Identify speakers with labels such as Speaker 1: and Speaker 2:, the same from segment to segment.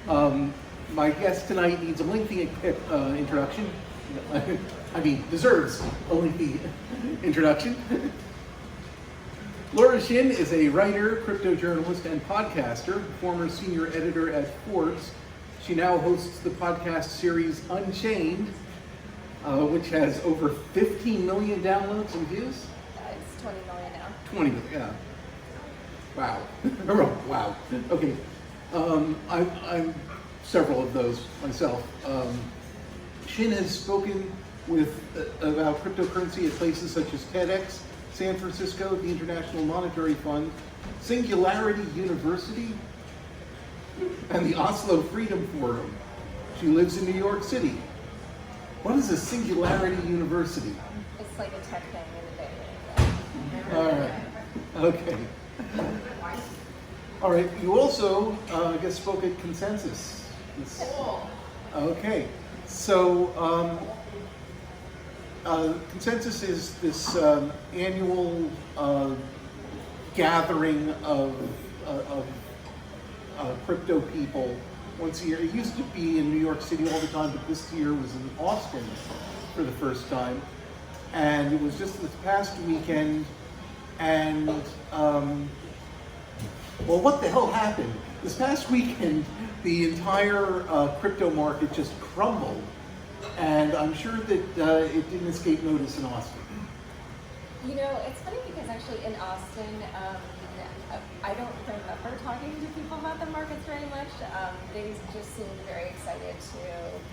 Speaker 1: My guest tonight needs a lengthy introduction. I mean, deserves a lengthy introduction. Laura Shin is a writer, crypto journalist, and podcaster, former senior editor at Forbes. She now hosts the podcast series Unchained, which has over 15 million downloads and views.
Speaker 2: It's 20 million now.
Speaker 1: 20 million, yeah. Wow. Wow. Okay. I'm several of those myself. Shin has spoken about cryptocurrency at places such as TEDx, San Francisco, the International Monetary Fund, Singularity University, and the Oslo Freedom Forum. She lives in New York City. What is a Singularity University?
Speaker 2: It's like a tech thing in the day.
Speaker 1: All right. Okay. All right. You also, I guess, spoke at Consensus.
Speaker 2: Cool.
Speaker 1: Okay. So, Consensus is this annual gathering of crypto people once a year. It used to be in New York City all the time, but this year was in Austin for the first time. And it was just this past weekend. And, well, what the hell happened? This past weekend, the entire crypto market just crumbled. And I'm sure that it didn't escape notice in Austin.
Speaker 2: You know, it's funny because actually in Austin, I don't remember talking to people about the markets very much. They just seemed very excited to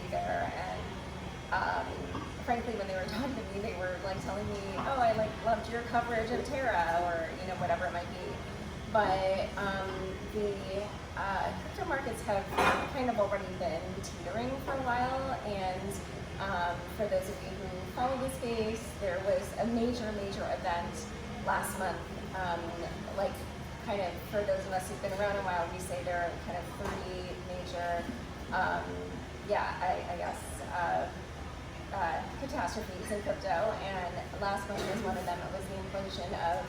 Speaker 2: be there, and frankly, when they were talking to me, they were like telling me, "Oh, I loved your coverage of Terra," or whatever it might be. But the crypto markets have kind of already been teetering for a while, and for those of you who follow the space, there was a major event last month. Kind of for those of us who've been around a while, we say there are kind of three major, catastrophes in crypto, and last month was one of them. It was the implosion of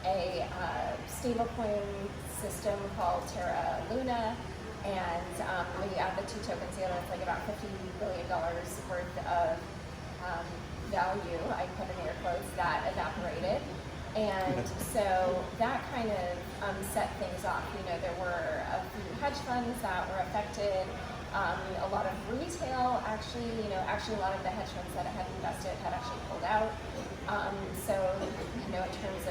Speaker 2: a stablecoin system called Terra Luna, and when you add the two tokens together, it's like about $50 billion worth of value, I put in air quotes, that evaporated. And so that kind of set things off. There were a few hedge funds that were affected. A lot of retail, actually a lot of the hedge funds that had invested had actually pulled out. So, in terms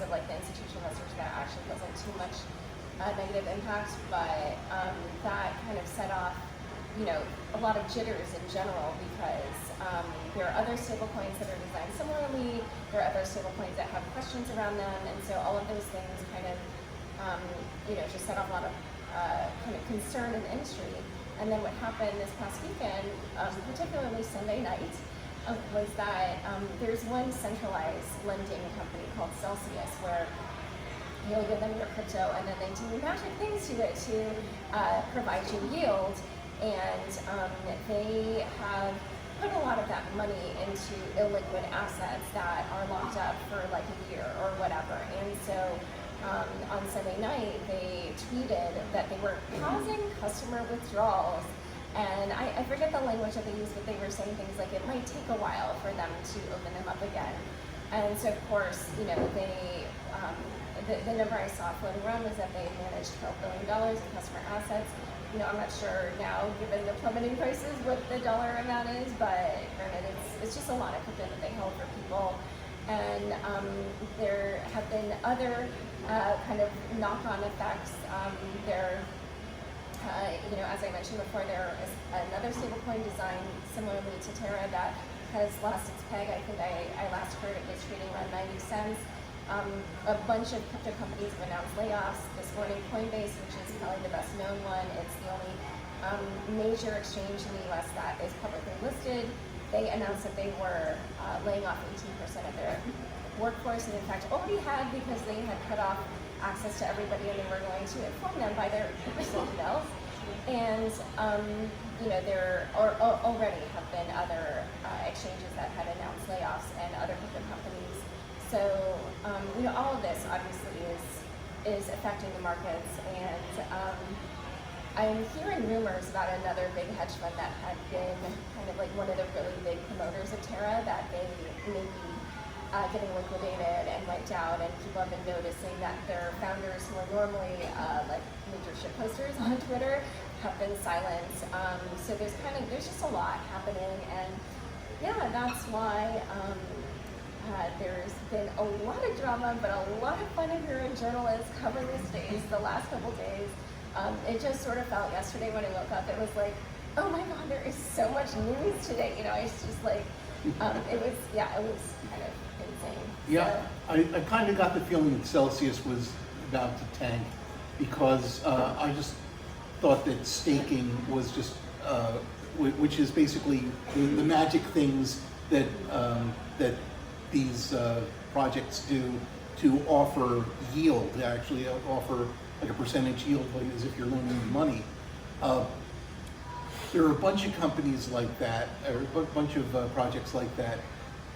Speaker 2: of like the institutional investors, that actually wasn't too much negative impact, but that kind of set off, a lot of jitters in general, because there are other stablecoins that are designed similarly. There are other stablecoins that have questions around them, and so all of those things kind of, just set off a lot of kind of concern in the industry. And then what happened this past weekend, particularly Sunday night, was that there's one centralized lending company called Celsius, where you'll give them your crypto and then they do magic things to it to provide you yield. And they have put a lot of that money into illiquid assets that are locked up for like a year or whatever. And so on Sunday night, they tweeted that they were pausing customer withdrawals. And I forget the language that they used, but they were saying things like it might take a while for them to open them up again. And so, of course, they the number I saw floating around was that they managed $12 billion in customer assets. I'm not sure now, given the plummeting prices, what the dollar amount is, but granted, it's just a lot of crypto that they held for people. And there have been other kind of knock-on effects. As I mentioned before, there is another stablecoin designed similarly to Terra that has lost its peg. I think I last heard it was trading around 90 cents. A bunch of crypto companies have announced layoffs. This morning, Coinbase, which is probably the best known one, it's the only major exchange in the US that is publicly listed. They announced that they were laying off 18% of their workforce, and in fact already had, because they had cut off access to everybody and they were going to inform them by their personal emails. And there already have been other exchanges that had announced layoffs and other crypto companies. So all of this obviously is affecting the markets, and I'm hearing rumors about another big hedge fund that had been kind of like one of the really big promoters of Terra, that they may be getting liquidated and wiped out, and people have been noticing that their founders, who are normally like major shit posters on Twitter, have been silent. So there's just a lot happening, and yeah, that's why there's been a lot of drama, but a lot of fun if you're a journalist covering the space the last couple days. It just sort of felt yesterday when I woke up, it was like, oh my God, there is so much news today. You know, it's just like, it was kind of insane.
Speaker 1: Yeah,
Speaker 2: So,
Speaker 1: I kind of got the feeling that Celsius was about to tank, because I just thought that staking was just, which is basically the magic things that that these projects do to offer yield, to actually offer like a percentage yield, like as if you're loaning them money. There are a bunch of companies like that, or a bunch of projects like that,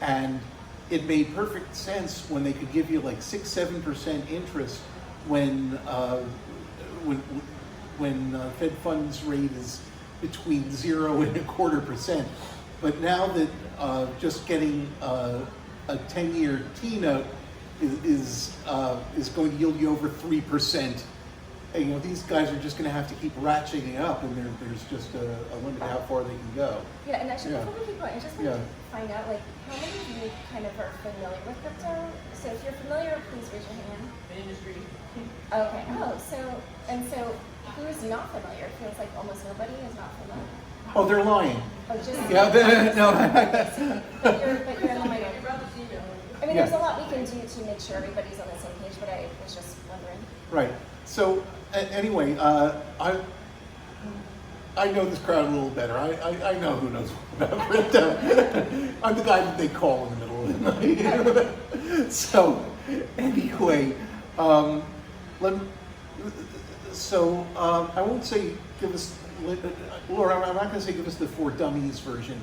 Speaker 1: and it made perfect sense when they could give you like 6-7% interest when Fed funds rate is between 0.25%. But now that just getting a 10-year T-note is going to yield you over 3%. And, you know, these guys are just going to have to keep ratcheting it up, and there's just a limit to how far they can go.
Speaker 2: yeah, and actually, before we keep going, I just want
Speaker 1: Yeah.
Speaker 2: to find out, like, how many of you kind of are familiar with crypto? So if you're familiar, please raise your hand.
Speaker 3: Industry.
Speaker 2: Okay. Oh, so who is not familiar? It feels like almost nobody is not familiar.
Speaker 1: Oh, they're lying.
Speaker 2: Oh, just
Speaker 1: Yeah, no.
Speaker 2: but you're in the minority. I mean,
Speaker 1: Yeah.
Speaker 2: there's a lot we can do to make sure everybody's on the same page, but I was just wondering.
Speaker 1: Right. So anyway, I know this crowd a little better. I know who knows about crypto. I'm the guy that they call in the middle of the night. So anyway, I won't say give us, Laura, I'm not going to say give us the For Dummies version,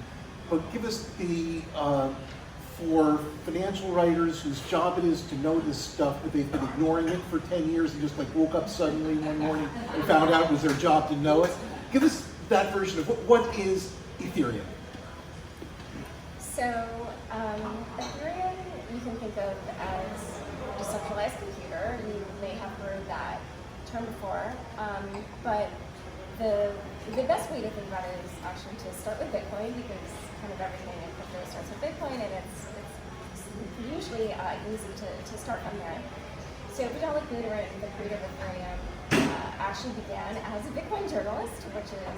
Speaker 1: but give us the for financial writers whose job it is to know this stuff, but they've been ignoring it for 10 years and just like woke up suddenly one morning and found out it was their job to know it. Give us that version of what is Ethereum?
Speaker 2: So Ethereum, you can think of as a decentralized computer. You may have heard that term before, but the best way to think about it is actually to start with Bitcoin, because kind of everything in crypto starts with Bitcoin, and it's usually easy to start from there. So Whodunnit, the creator of Ethereum, actually began as a Bitcoin journalist, which is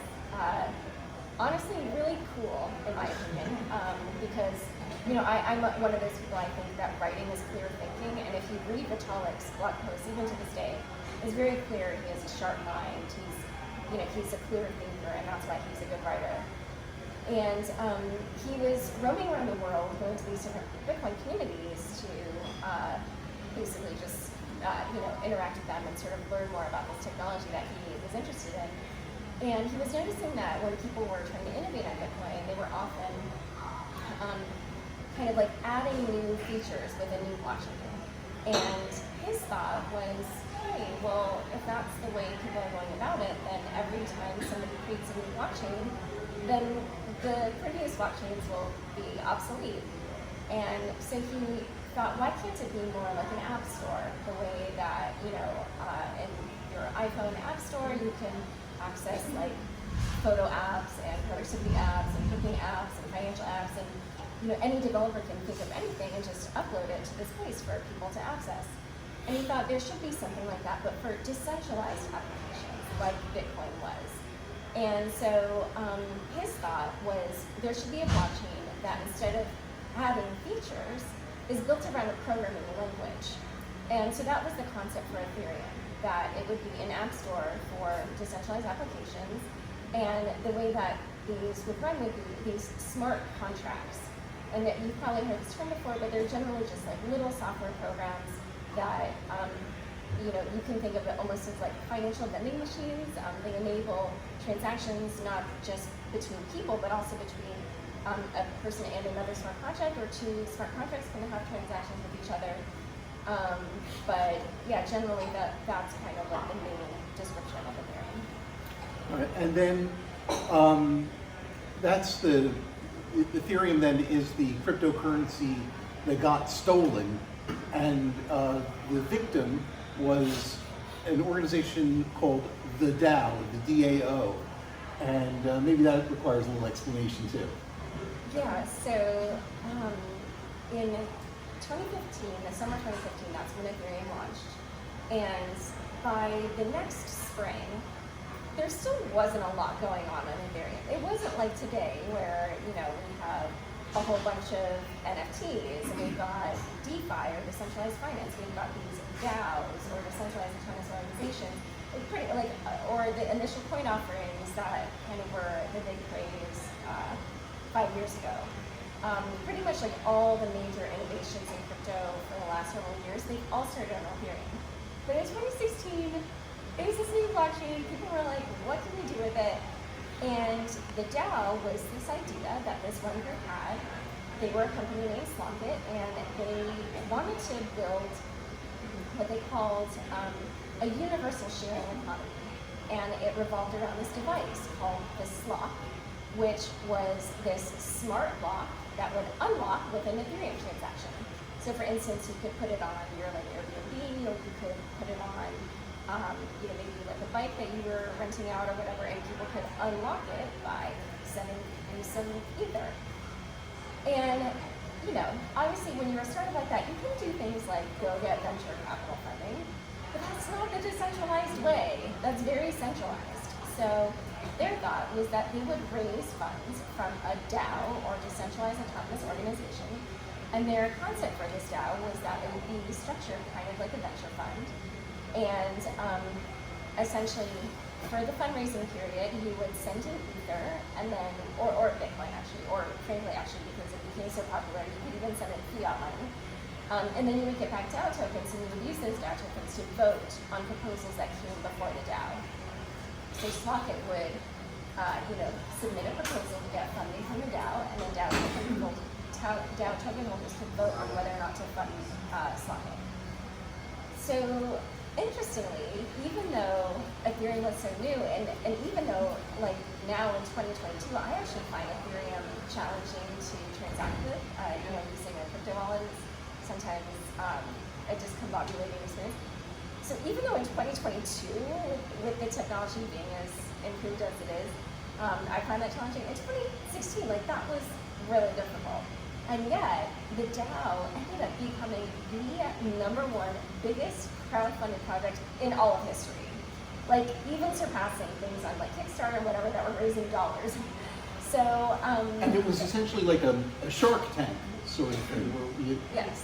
Speaker 2: honestly really cool in my opinion, because I'm one of those people, I think that writing is clear thinking, and if you read Vitalik's blog posts, even to this day, it's very clear he has a sharp mind. He's a clear thinker, and that's why he's a good writer. And he was roaming around the world, going to these different Bitcoin communities to basically just interact with them and sort of learn more about this technology that he was interested in. And he was noticing that when people were trying to innovate on Bitcoin, they were often kind of like adding new features with a new blockchain. And his thought was, hey, well, if that's the way people are going about it, then every time somebody creates a new blockchain, then the previous blockchains will be obsolete. And so he thought, why can't it be more like an app store, the way that, in your iPhone app store, you can access like photo apps and productivity apps and cooking apps and financial apps, and any developer can think of anything and just upload it to this place for people to access. And he thought there should be something like that, but for decentralized applications, like Bitcoin was. And so his thought was there should be a blockchain that, instead of having features, is built around a programming language. And so that was the concept for Ethereum, that it would be an app store for decentralized applications. And the way that these would run would be these smart contracts. And that you've probably heard this term before, but they're generally just like little software programs that you can think of it almost as like financial vending machines. They enable transactions not just between people, but also between a person and another smart contract, or two smart contracts can have transactions with each other. But yeah, generally that's kind of like the main description of Ethereum.
Speaker 1: All right, and then that's the Ethereum. Then is the cryptocurrency that got stolen, and the victim was an organization called the DAO, the DAO, and maybe that requires a little explanation too.
Speaker 2: Yeah, so in 2015, the summer 2015, that's when Ethereum launched. And by the next spring, there still wasn't a lot going on Ethereum. It wasn't like today where, we have a whole bunch of NFTs and we've got DeFi or decentralized finance. We've got these DAOs or decentralized autonomous organizations. It's pretty or the initial coin offerings that kind of were the big craze 5 years ago. Pretty much like all the major innovations in crypto for the last several years, they've all started on Ethereum. But in 2016, it was this new blockchain. People were like, what can we do with it? And the DAO was this idea that this one group had. They were a company named Slonkit, and they wanted to build what they called a universal sharing economy. And it revolved around this device called the Slock, which was this smart lock that would unlock with an Ethereum transaction. So for instance, you could put it on your Airbnb, or you could put it on maybe like a bike that you were renting out or whatever, and people could unlock it by sending you some Ether. And obviously when you're started like that, you can do things like go get venture capital funding, but that's not the decentralized way. That's very centralized. So their thought was that they would raise funds from a DAO or decentralized autonomous organization. And their concept for this DAO was that it would be structured kind of like a venture fund. And essentially, for the fundraising period, you would send in Ether, and then, or Bitcoin actually, or frankly actually, because it became so popular, you could even send in fiat money. And then you would get back DAO tokens, and you would use those DAO tokens to vote on proposals that came before the DAO. So Slockit would, submit a proposal to get funding from the DAO, and then DAO token holders could vote on whether or not to fund Slockit. So interestingly, even though Ethereum was so new, and even though like now in 2022, I actually find Ethereum challenging to transact with, using a crypto wallet is sometimes a discombobulating experience. So even though in 2022, with the technology being as improved as it is, I find that challenging. In 2016, like that was really difficult. And yet, the DAO ended up becoming the #1 biggest crowdfunded project in all of history. Like, even surpassing things on like Kickstarter and whatever that were raising dollars. So,
Speaker 1: and it was essentially like a Shark Tank sort of thing, where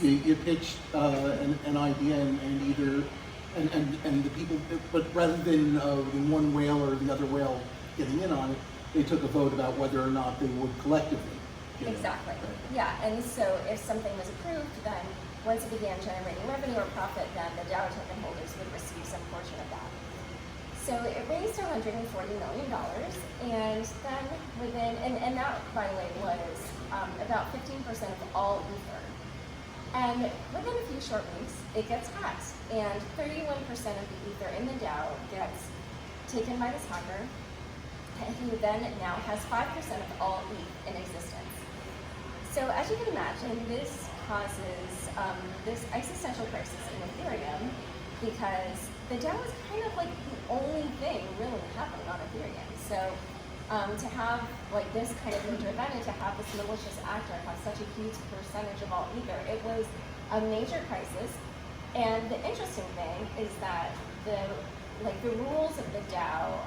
Speaker 1: you pitched an idea and the people, but rather than one whale or the other whale getting in on it, they took a vote about whether or not they would collectively.
Speaker 2: Exactly. Yeah, and so if something was approved, then once it began generating revenue or profit, then the DAO token holders would receive some portion of that. So it raised $140 million, and then and that, by the way, was about 15% of all Ether. And within a few short weeks, it gets hacked, and 31% of the Ether in the DAO gets taken by this hacker, who then now has 5% of all ETH in existence. So as you can imagine, this causes this existential crisis in Ethereum, because the DAO is kind of like the only thing really happening on Ethereum. So to have like this kind of major event, and to have this malicious actor have such a huge percentage of all Ether, it was a major crisis. And the interesting thing is that the rules of the DAO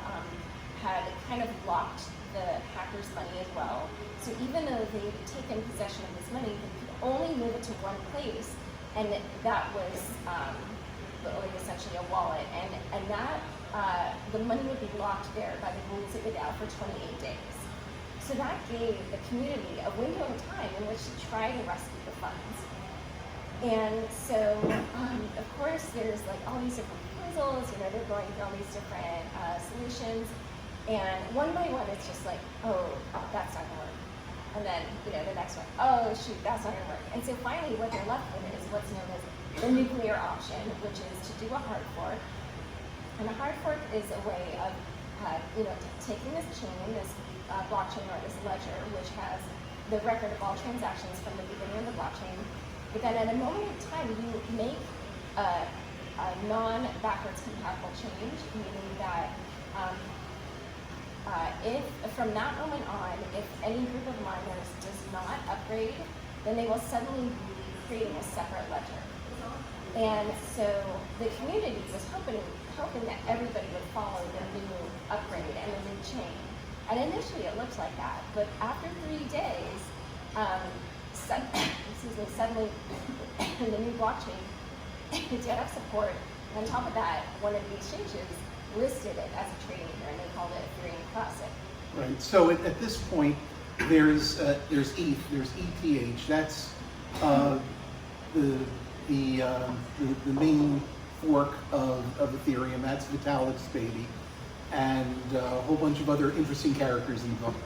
Speaker 2: had kind of locked the hackers' money as well. So even though they'd taken possession of this money, they could only move it to one place, and that was essentially a wallet, and that the money would be locked there by the rules of the DAO for 28 days. So that gave the community a window of time in which to try to rescue the funds. And so, of course, there's like all these different proposals. They're going through all these different solutions. And one by one, it's just like, oh, that's not gonna work. And then, the next one, oh shoot, that's not gonna work. And so finally what they're left with is what's known as the nuclear option, which is to do a hard fork. And a hard fork is a way of taking this chain, this blockchain or this ledger, which has the record of all transactions from the beginning of the blockchain, but then at a moment in time, you make a non-backwards compatible change, meaning that if from that moment on, if any group of miners does not upgrade, then they will suddenly be creating a separate ledger. And so the community was hoping that everybody would follow the new upgrade and the new chain. And initially it looked like that, but after 3 days, suddenly the new blockchain did have support. And on top of that, one of the exchanges listed it as a trading pair, and they called it Ethereum Classic.
Speaker 1: Right. So at this point, there's ETH, there's ETH. That's the main fork of Ethereum. That's Vitalik's baby, and a whole bunch of other interesting characters involved.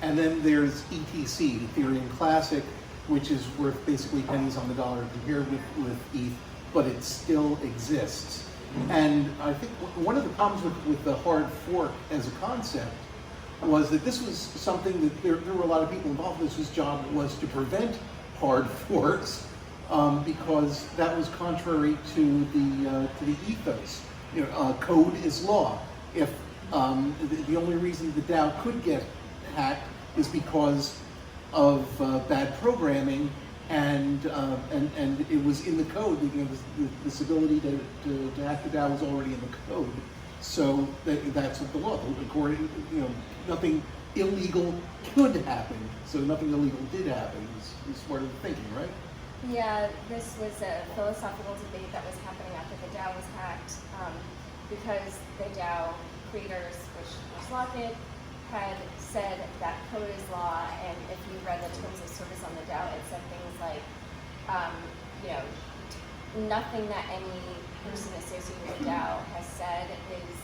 Speaker 1: And then there's ETC, Ethereum Classic, which is worth basically pennies on the dollar compared with ETH, but it still exists. And I think one of the problems with the hard fork as a concept was that this was something that there were a lot of people involved. This job was to prevent hard forks because that was contrary to the ethos. Code is law. If the only reason the DAO could get hacked is because of bad programming, and it was in the code. This ability to hack the DAO was already in the code. So that's what the law. According, nothing illegal could happen. So nothing illegal did happen. Is sort of the thinking, right?
Speaker 2: Yeah, this was a philosophical debate that was happening after the DAO was hacked, because the DAO creators, which was Lockett, had said that code is law, and if you read the terms of service on the DAO, it said things like, nothing that any person associated with the DAO has said is,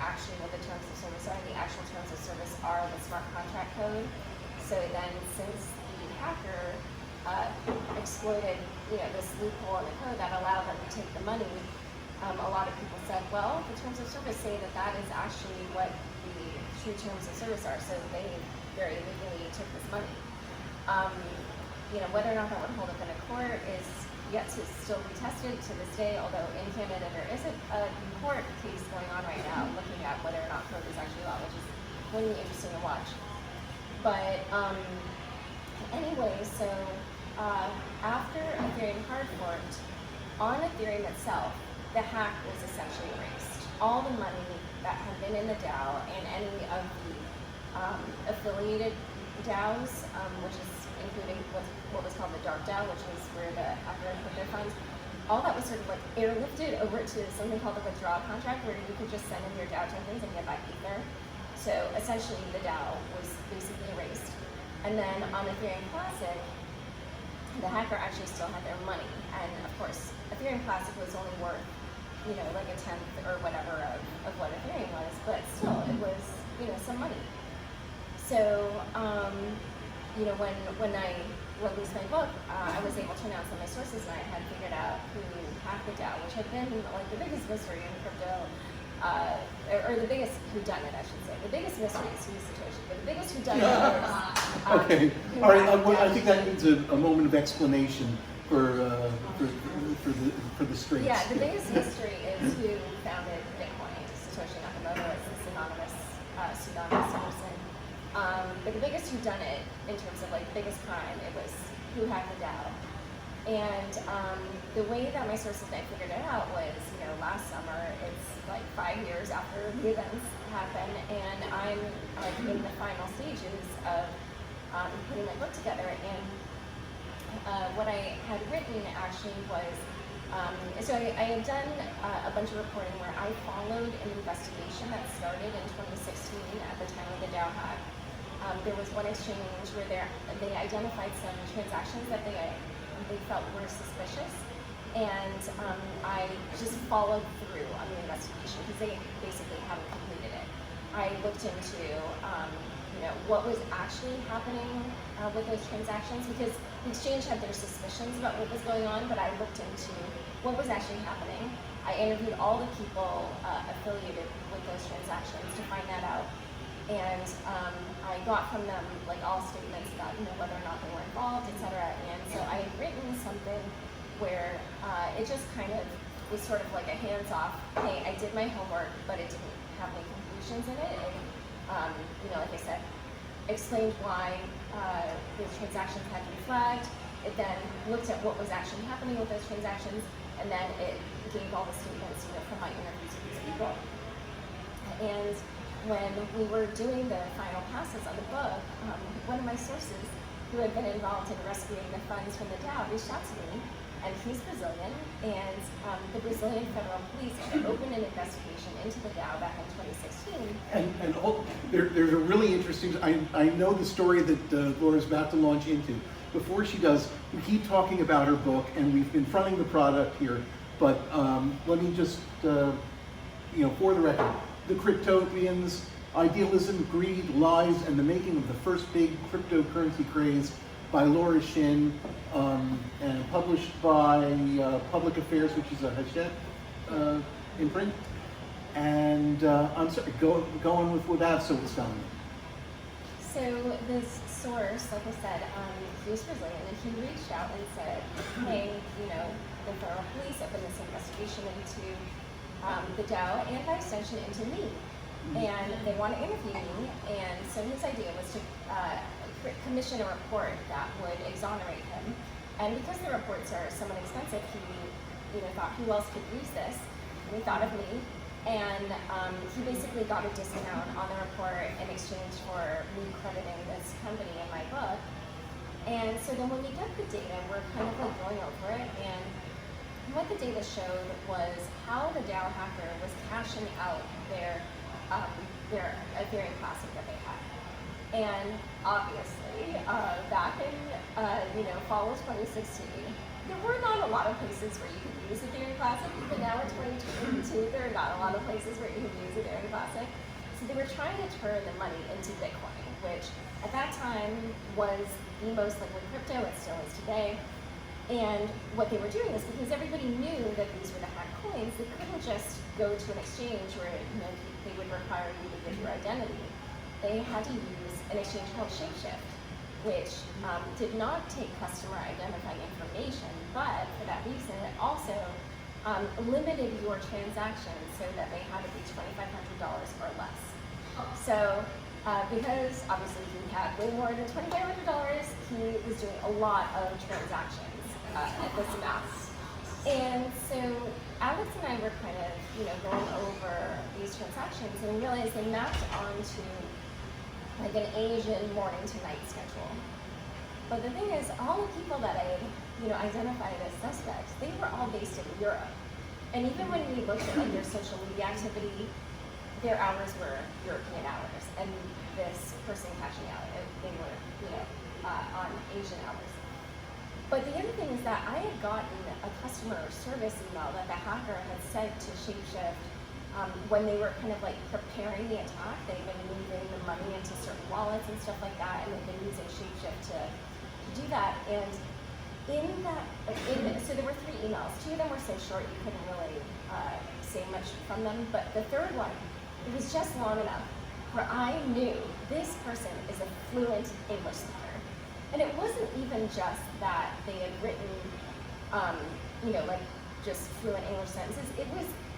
Speaker 2: actually what the terms of service are. The actual terms of service are the smart contract code. So then, since the hacker exploited, this loophole in the code that allowed them to take the money, a lot of people said, well, the terms of service say that that is actually what the true terms of service are. So they very legally took this money. Whether or not that would hold up in a court is yet to still be tested to this day, although in Canada there isn't a court case going on right now looking at whether or not code is actually law, which is really interesting to watch. But anyway, so after Ethereum hard forked, on Ethereum itself, the hack was essentially erased. All the money that had been in the DAO and any of the affiliated DAOs, which is including what was called the dark DAO, which is where the hacker put their funds, all that was sort of like airlifted over to something called the withdrawal contract, where you could just send in your DAO tokens and get back Ether. So essentially the DAO was basically erased. And then on Ethereum Classic, the hacker actually still had their money. And of course, Ethereum Classic was only worth, like a tenth or whatever of what Ethereum was, but still it was, some money. So, when I released my book, I was able to announce that my sources and I had figured out who hacked the DAO, which had been like the biggest mystery in crypto, or the biggest whodunit, I should say. The biggest mystery is who's Satoshi, but the biggest whodunit is
Speaker 1: okay.
Speaker 2: who
Speaker 1: All right.
Speaker 2: hacked the DAO.
Speaker 1: I think that needs a moment of explanation for the straights.
Speaker 2: Yeah, the biggest mystery is who founded Bitcoin. Satoshi Nakamoto is this anonymous pseudonymous person. But the biggest whodunit, in terms of like biggest crime, it was who hacked the DAO. And the way that my sources and I figured it out was, last summer, it's like 5 years after the events happened, and I'm like in the final stages of putting my book together. And what I had written actually was, so I had done a bunch of reporting where I followed an investigation that started in 2016 at the time of the DAO hack. There was one exchange where they identified some transactions that they felt were suspicious, and I just followed through on the investigation because they basically haven't completed it. I looked into what was actually happening with those transactions, because the exchange had their suspicions about what was going on, but I looked into what was actually happening. I interviewed all the people affiliated with those transactions to find that out, and I got from them like all statements about whether or not they were involved, etc. And so I had written something where it just kind of was sort of like a hands-off. Hey, I did my homework, but it didn't have any conclusions in it. And like I said, explained why those transactions had to be flagged. It then looked at what was actually happening with those transactions, and then it gave all the statements from my interviews with these people. And when we were doing the final passes on the book, one of my sources who had been involved in rescuing the funds from the DAO reached out to me, and he's Brazilian, and the Brazilian federal police had opened an investigation into the DAO back in 2016.
Speaker 1: There's a really interesting, I know the story that Laura's about to launch into. Before she does, we keep talking about her book, and we've been fronting the product here, but let me just, for the record, The Cryptopians, Idealism, Greed, Lies, and the Making of the First Big Cryptocurrency Craze by Laura Shin, and published by Public Affairs, which is a Hachette imprint. And I'm sorry, go on with what Avso was telling me.
Speaker 2: So this source, like I said, he was Brazilian, and he reached out and said, hey, the federal police opened this investigation into the DAO and by extension into me. And they want to interview me, and so his idea was to commission a report that would exonerate him. And because the reports are somewhat expensive, he thought, who else could use this? And he thought of me, and he basically got a discount on the report in exchange for me crediting this company in my book. And so then when we get the data, we're kind of like going over it, and what the data showed was how the DAO hacker was cashing out their Ethereum Classic that they had. And obviously, back in fall of 2016, there were not a lot of places where you could use Ethereum Classic. But now in 2022, there are not a lot of places where you could use Ethereum Classic. So they were trying to turn the money into Bitcoin, which at that time was the most liquid crypto. It still is today. And what they were doing is because everybody knew that these were the hacked coins, they couldn't just go to an exchange where they would require you to give your identity. They had to use an exchange called Shapeshift, which did not take customer identifying information, but for that reason, it also limited your transactions so that they had to be $2,500 or less. So because obviously he had way more than $2,500, he was doing a lot of transactions at this amount. And so Alex and I were kind of, going over these transactions, and we realized they mapped onto like an Asian morning to night schedule. But the thing is, all the people that I, identified as suspects, they were all based in Europe. And even when we looked at like their social media activity, their hours were European hours, and this person cashing out, they were, on Asian hours. But the other thing is that I had gotten a customer service email that the hacker had sent to Shapeshift when they were kind of like preparing the attack. They've been moving the money into certain wallets and stuff like that, and they've been using Shapeshift to do that. And so there were 3 emails. 2 of them were so short you couldn't really say much from them, but the third one, it was just long enough where I knew this person is a fluent English speaker. And it wasn't even just that they had written, like just fluent English sentences.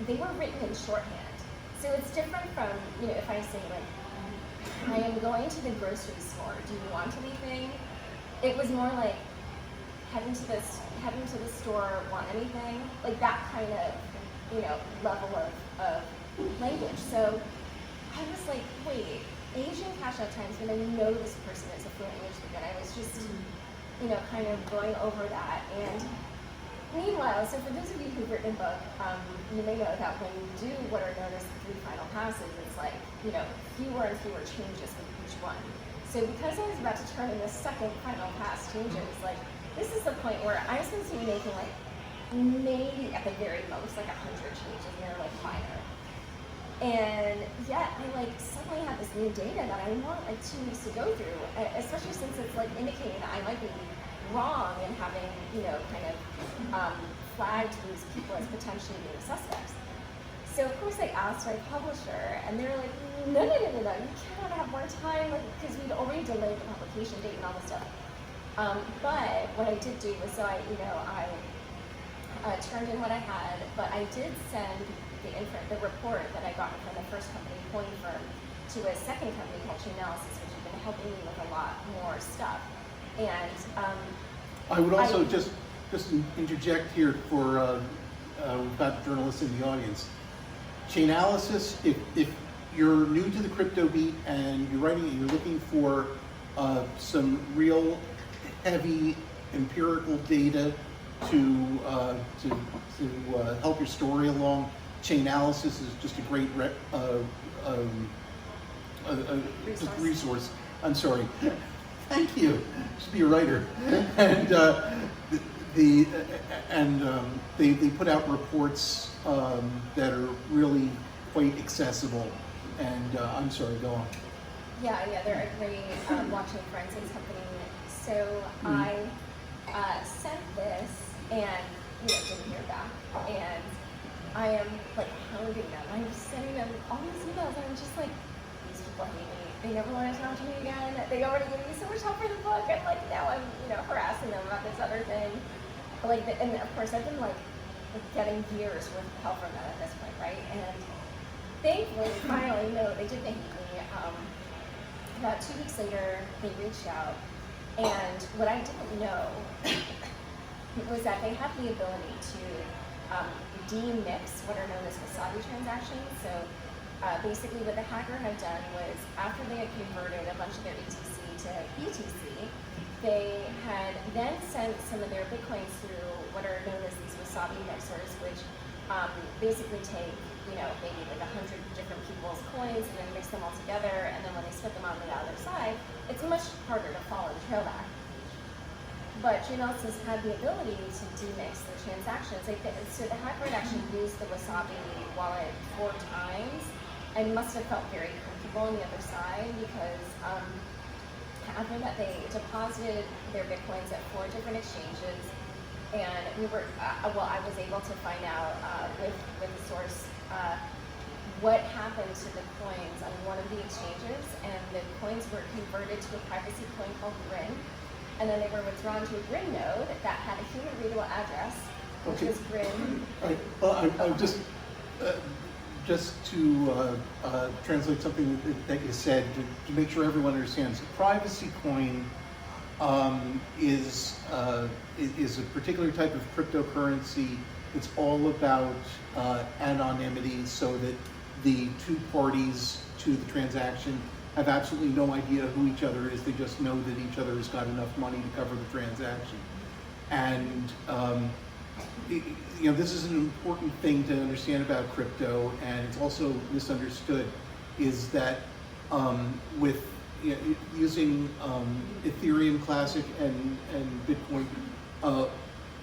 Speaker 2: They were written in shorthand. So it's different from, if I say like, I am going to the grocery store, do you want anything? It was more like, heading to the store, want anything? Like that kind of, level of language. So I was like, wait, Asian cash out times when I know this person is a fluent English speaker, and I was just, kind of going over that. And meanwhile, so for those of you who've written a book, you may know that when you do what are known as the 3 final passes, it's like, fewer and fewer changes with each one. So because I was about to turn in the second final pass changes, like, this is the point where I'm supposed to be making like, maybe at the very most, like 100 changes, and they're like minor. And yet I like suddenly have this new data that I want like 2 weeks to go through, especially since it's like indicating that I might be wrong in having, kind of flagged these people as potentially being suspects. So of course I asked my publisher, and they're like, no, you cannot have more time, like, because we'd already delayed the publication date and all this stuff. But what I did do was, so I turned in what I had, but I did send the report that I got from the first company, coin firm, to a second company called Chainalysis, which has been helping me with a lot more stuff. And
Speaker 1: I would also just interject here for we've got journalists in the audience. Chainalysis, if you're new to the crypto beat and you're writing and you're looking for some real heavy empirical data to help your story along, Chainalysis is just a great resource. I'm sorry. Thank you. Should be a writer. And they put out reports that are really quite accessible. And I'm sorry. Go on.
Speaker 2: Yeah, they're a great blockchain forensics company. So I sent this and didn't hear back, and I am like hounding them. I'm sending them all these emails, and I'm just like, these people hate me. They never want to talk to me again. They already gave me so much help for the book, and like now I'm harassing them about this other thing. And of course I've been like getting years worth of help from them at this point, right? And thankfully, finally, they did thank me. About 2 weeks later, they reached out, and what I didn't know was that they have the ability to demix what are known as wasabi transactions. So basically what the hacker had done was, after they had converted a bunch of their ETC to BTC, they had then sent some of their Bitcoins through what are known as these wasabi mixers, which basically take maybe like 100 different people's coins and then mix them all together, and then when they spit them on the other side, it's much harder to follow the trail back. But Chainalysis had the ability to demix the transactions. So the hacker had actually used the Wasabi wallet 4 times and must have felt very comfortable on the other side, because after that they deposited their Bitcoins at 4 different exchanges, and we were, I was able to find out with the source what happened to the coins on one of the exchanges, and the coins were converted to a privacy coin called Grin, and then they were withdrawn to a Grin node that had a human readable address, which was Grin.
Speaker 1: All right. Well, I'm just to translate something that you said to make sure everyone understands. A privacy coin is a particular type of cryptocurrency. It's all about anonymity, so that the 2 parties to the transaction have absolutely no idea who each other is. They just know that each other has got enough money to cover the transaction. And this is an important thing to understand about crypto, and it's also misunderstood, is that with using Ethereum Classic and Bitcoin,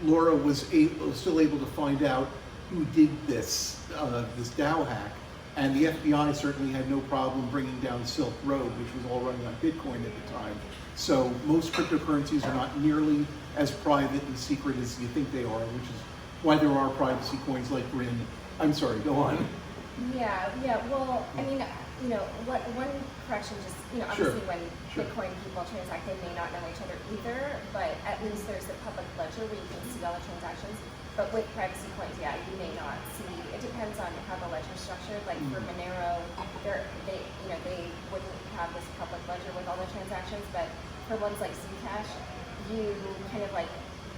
Speaker 1: Laura was still able to find out who did this DAO hack, and the FBI certainly had no problem bringing down Silk Road, which was all running on Bitcoin at the time. So most cryptocurrencies are not nearly as private and secret as you think they are, which is why there are privacy coins like Grin. I'm sorry, go on.
Speaker 2: Yeah. Well, I mean, one correction, just, obviously when Bitcoin people transact, they may not know each other either, but at least there's the public ledger where you can see all the transactions. But with privacy coins, yeah, you may not see. It depends on how the ledger is structured. Like for Monero, they wouldn't have this public ledger with all the transactions, but for ones like Zcash, you kind of like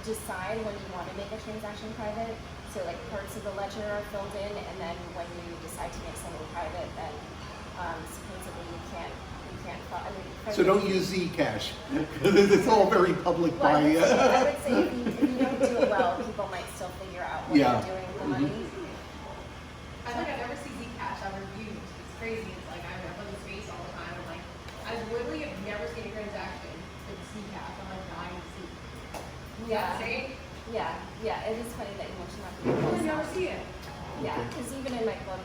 Speaker 2: decide when you want to make a transaction private. So like parts of the ledger are filled in, and then when you decide to make something private, then supposedly you can't.
Speaker 1: So don't use Zcash. It's all very public.
Speaker 2: Well, I would say if you don't do it well, people might still figure out what you're doing with the money.
Speaker 3: I think I never see Zcash on reviews. It's crazy. It's like I'm up in the space all the time. I'm like, I literally have never seen a transaction with Zcash. I'm like dying to see.
Speaker 2: Yeah, it is funny that you mentioned that.
Speaker 3: I never see it.
Speaker 2: Yeah, because even in my book,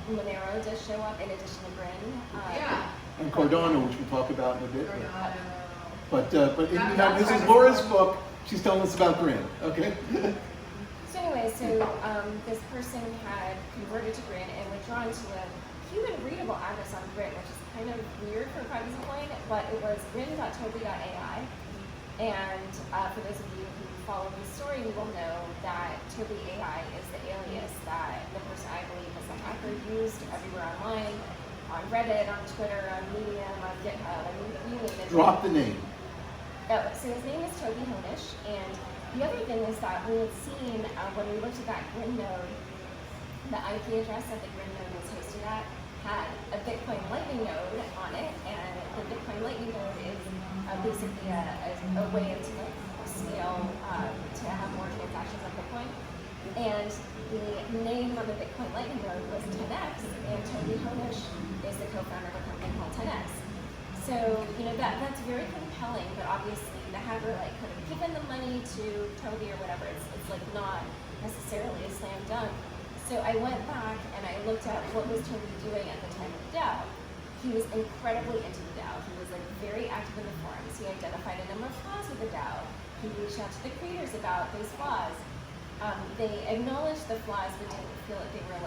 Speaker 2: Monero does show up in addition to Grin.
Speaker 3: Yeah.
Speaker 1: And Cardano, which we'll talk about in a bit.
Speaker 3: Cardano.
Speaker 1: But this is
Speaker 2: That's
Speaker 1: Laura's
Speaker 2: right.
Speaker 1: book. She's telling us about Grin. Okay.
Speaker 2: So anyway, this person had converted to Grin and withdrawn to a human readable address on Grin, which is kind of weird for a privacy point, but it was grin.toby.ai. And for those of you who follow the story, you will know that Toby AI is the alias that the person I believe was a hacker used everywhere online, on Reddit, on Twitter, on Medium, on GitHub. I mean, you name it.
Speaker 1: Drop the name.
Speaker 2: Oh, so his name is Toby Honish, and the other thing is that we had seen when we looked at that Grin node, the IP address that the Grin node was hosted at had a Bitcoin Lightning node on it, and the Bitcoin Lightning node is basically a way to like scale to have more transactions on Bitcoin. And the name of the Bitcoin Lightning node was 10x, and Toby Honish is the co-founder of a company called 10x. So, that's very compelling, but obviously the hacker could have given the money to Toby or whatever. It's not necessarily a slam dunk. So I went back and I looked at what was Toby doing at the time of the DAO. He was incredibly into the DAO. He was very active in the forums. He identified a number of flaws with the DAO. He reached out to the creators about those flaws. They acknowledged the flaws but didn't feel that they were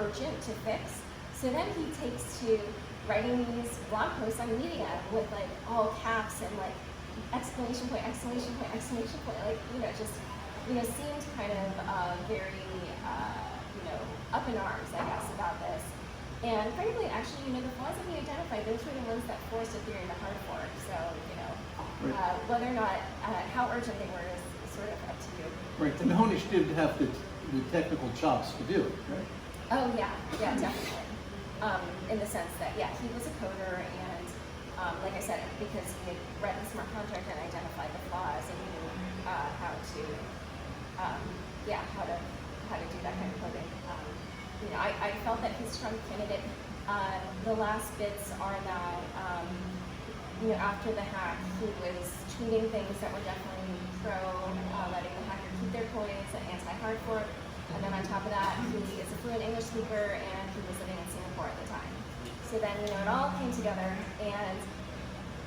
Speaker 2: urgent to fix. So then he takes to writing these blog posts on Medium with all caps and exclamation point, exclamation point, exclamation point, seemed kind of very up in arms, I guess, about this. And frankly, actually, the flaws that he identified, those were the ones that forced Ethereum to hard fork. So, whether or not, how urgent they were is sort of up to you.
Speaker 1: Right, and Honish did have the technical chops to do it, right?
Speaker 2: Oh yeah, definitely. In the sense that, he was a coder, and like I said, because he had read the smart contract and identified the flaws, and he knew how to do that kind of coding. I felt that he's a strong candidate. The last bits are that, after the hack, he was tweeting things that were definitely pro letting the hacker keep their coins and anti-hard fork. And then on top of that, he is a fluent English speaker, and he was living in Singapore at the time. So then, it all came together. And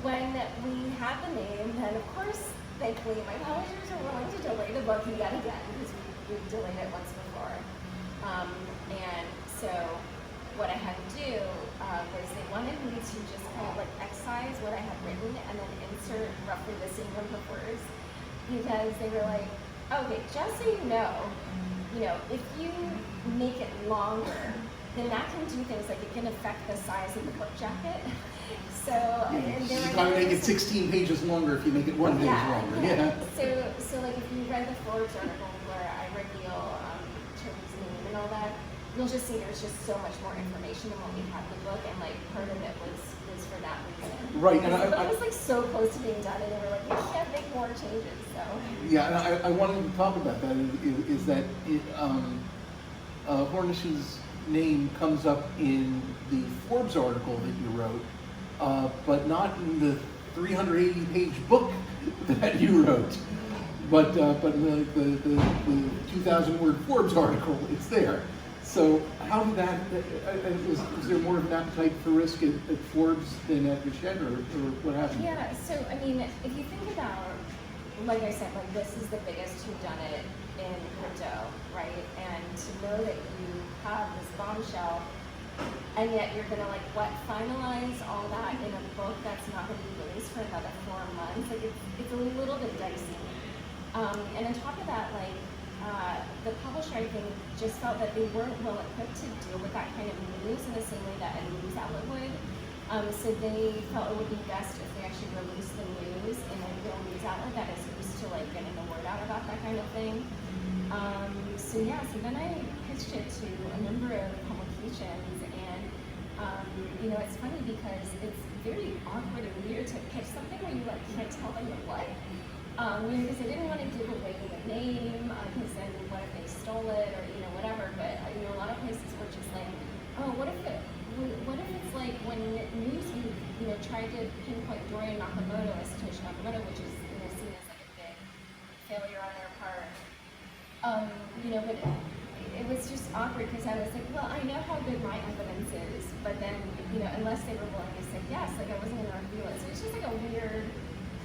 Speaker 2: when we had the name, then of course, thankfully, my publishers are willing to delay the book yet again, because we've delayed it once before. And so what I had to do was they wanted me to just kind of excise what I had written and then insert roughly the same number of words, because they were like, okay, just so you know, if you make it longer, then that can do things like it can affect the size of the book jacket. So, and there
Speaker 1: You
Speaker 2: are
Speaker 1: gotta make it
Speaker 2: others-
Speaker 1: 16 pages longer if you make it one page longer. Yeah.
Speaker 2: So if you read the Forbes article where I reveal Toby's name and all that, you'll just see there's just so much more information than what we had in the book, and part of it was for that reason.
Speaker 1: Right, and
Speaker 2: the book was so close to being done, and they were like, we can't make more changes. So
Speaker 1: Yeah, and I wanted to talk about that. Is that Hornish's name comes up in the Forbes article that you wrote, but not in the 380-page book that you wrote. But in the 2,000-word Forbes article, it's there. So how did that? Was there more of an appetite for risk at Forbes than at Shin, or what happened?
Speaker 2: yeah, so I mean, if you think about, like I said, this is the biggest whodunit in crypto, right? And to know that you have this bombshell, and yet you're gonna finalize all that in a book that's not gonna be released for another 4 months. It's a little bit dicey. And on top of that, the publisher, I think, just felt that they weren't well equipped to deal with that kind of news in the same way that a news outlet would. So they felt it would be best if they actually released the news in a real news outlet that is used to getting the word out about that kind of thing. So then I pitched it to a number of publications, and it's funny because it's very awkward and weird to pitch something where you can't tell them what. Because I didn't want to give away the name, because then what if they stole it or whatever. But a lot of places were just oh, what if it's when news tried to pinpoint Dorian Nakamoto as Satoshi Nakamoto, which is seen as a big failure on their part. But it was just awkward because I was like, well, I know how good my evidence is, but then, you know, unless they were willing to say yes, like I wasn't going to reveal it. So it's just like a weird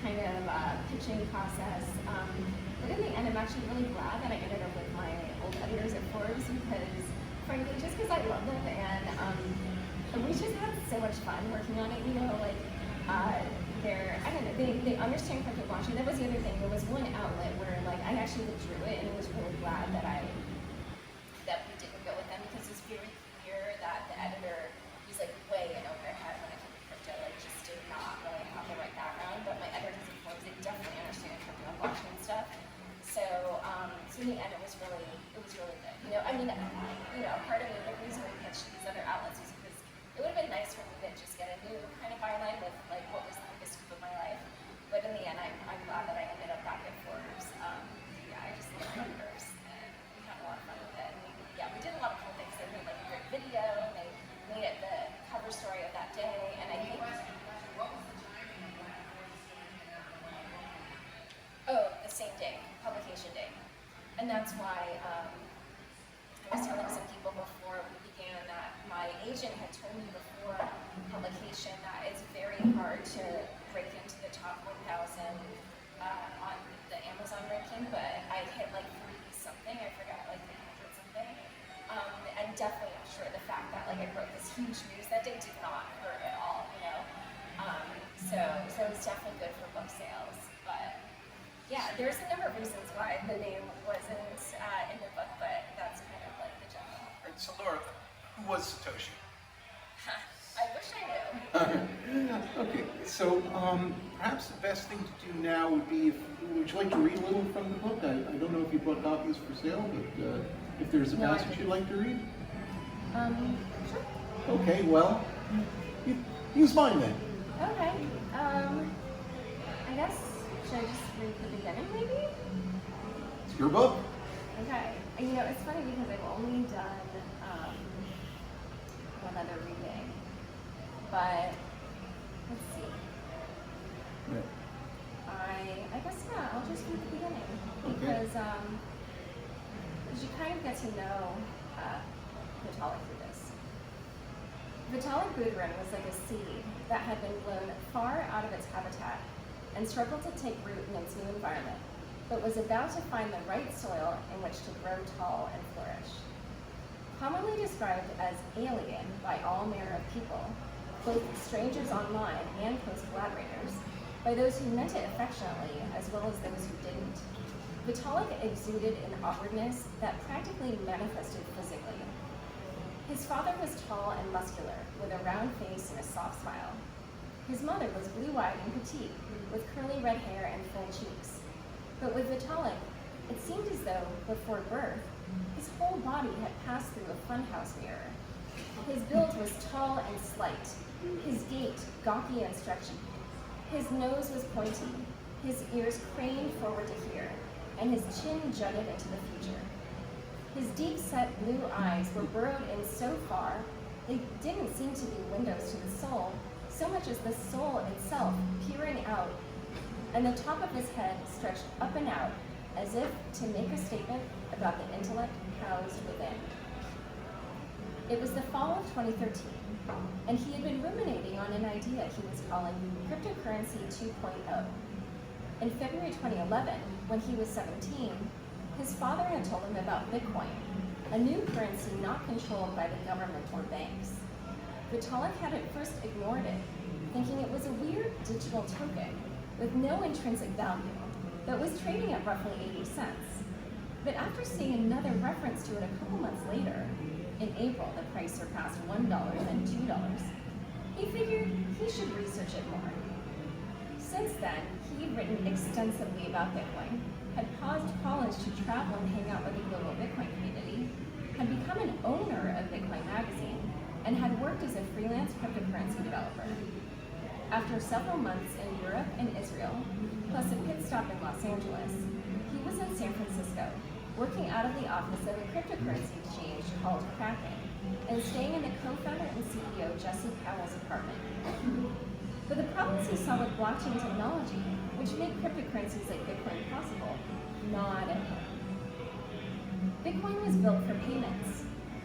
Speaker 2: kind of pitching process. But in the end, I'm actually really glad that I ended up with my old editors at Forbes because, frankly, just because I love them and we just had so much fun working on it, you know, like I don't know, they understand crypto blockchain. That was the other thing. There was one outlet where like I actually withdrew it and was really glad that we didn't go with them because it's very clear that the editor was like way in over their head when it came to crypto, like just did not really have the right background. But my editors at Forbes, they definitely understand crypto and blockchain stuff. So in the end it was really good. You know, I mean, you know, part of the reason we pitched these other outlets is because it would have been nice for me to just get a new kind of byline with like what was the biggest scoop of my life. But in the end, I'm glad that I ended up back at Forbes. Yeah, I just love numbers and we had a lot of fun with it. And we did a lot of cool things. They made like a great video and they made it the cover story of that day. And I think,
Speaker 3: What was the timing of when Forbes started hanging out?
Speaker 2: oh, the same day, publication day. And that's why I was telling some people before we began that my agent had told me before publication that it's very hard to break into the top 1,000 on the Amazon ranking, but I hit like 3-something, I forgot, like 300 something. And definitely I'm sure the fact that like I broke this huge news that day did not hurt at all, you know. So it was definitely good for book sales. But yeah, there's a number of reasons why the name wasn't in the book, but that's kind of like the general.
Speaker 1: All right, so Laura, who was Satoshi?
Speaker 2: I wish I knew.
Speaker 1: Okay, so perhaps the best thing to do now would be, would you like to read a little from the book? I don't know if you brought copies for sale, but if there's a
Speaker 2: No, I
Speaker 1: passage
Speaker 2: didn't.
Speaker 1: you'd like to read?
Speaker 2: Sure.
Speaker 1: Okay, well, use mine then.
Speaker 2: Okay. I guess, should I just read the beginning maybe?
Speaker 1: It's your book.
Speaker 2: Okay. And you know, it's funny because I've only done one other reading. But let's see.
Speaker 1: Right.
Speaker 2: I guess yeah, I'll just read the beginning.
Speaker 1: Okay.
Speaker 2: Because you kind of get to know Vitalik through this. Vitalik Buterin was like a seed that had been blown far out of its habitat and struggled to take root in its new environment, but was about to find the right soil in which to grow tall and flourish. Commonly described as alien by all manner of people, both strangers online and close collaborators, by those who meant it affectionately as well as those who didn't, Vitalik exuded an awkwardness that practically manifested physically. His father was tall and muscular, with a round face and a soft smile. His mother was blue-eyed and petite, with curly red hair and full cheeks. But with Vitalik, it seemed as though, before birth, his whole body had passed through a funhouse mirror. His build was tall and slight, his gait gawky and stretchy. His nose was pointy, his ears craned forward to hear, and his chin jutted into the future. His deep-set blue eyes were burrowed in so far, they didn't seem to be windows to the soul, so much as the soul itself peering out, and the top of his head stretched up and out, as if to make a statement about the intellect housed within. It was the fall of 2013, and he had been ruminating on an idea he was calling cryptocurrency 2.0. In February 2011, when he was 17, his father had told him about Bitcoin, a new currency not controlled by the government or banks. Vitalik had at first ignored it, thinking it was a weird digital token with no intrinsic value that was trading at roughly 80 cents. But after seeing another reference to it a couple months later, in April the price surpassed $1 and $2, he figured he should research it more. Since then, he had written extensively about Bitcoin, had paused college to travel and hang out with the global Bitcoin community, had become an owner of Bitcoin magazine, and had worked as a freelance cryptocurrency developer. After several months in Europe and Israel, plus a pit stop in Los Angeles, he was in San Francisco, working out of the office of a cryptocurrency exchange called Kraken, and staying in the co-founder and CEO Jesse Powell's apartment. But the problems he saw with blockchain technology, which made cryptocurrencies like Bitcoin possible, gnawed at him. Bitcoin Bitcoin was built for payments.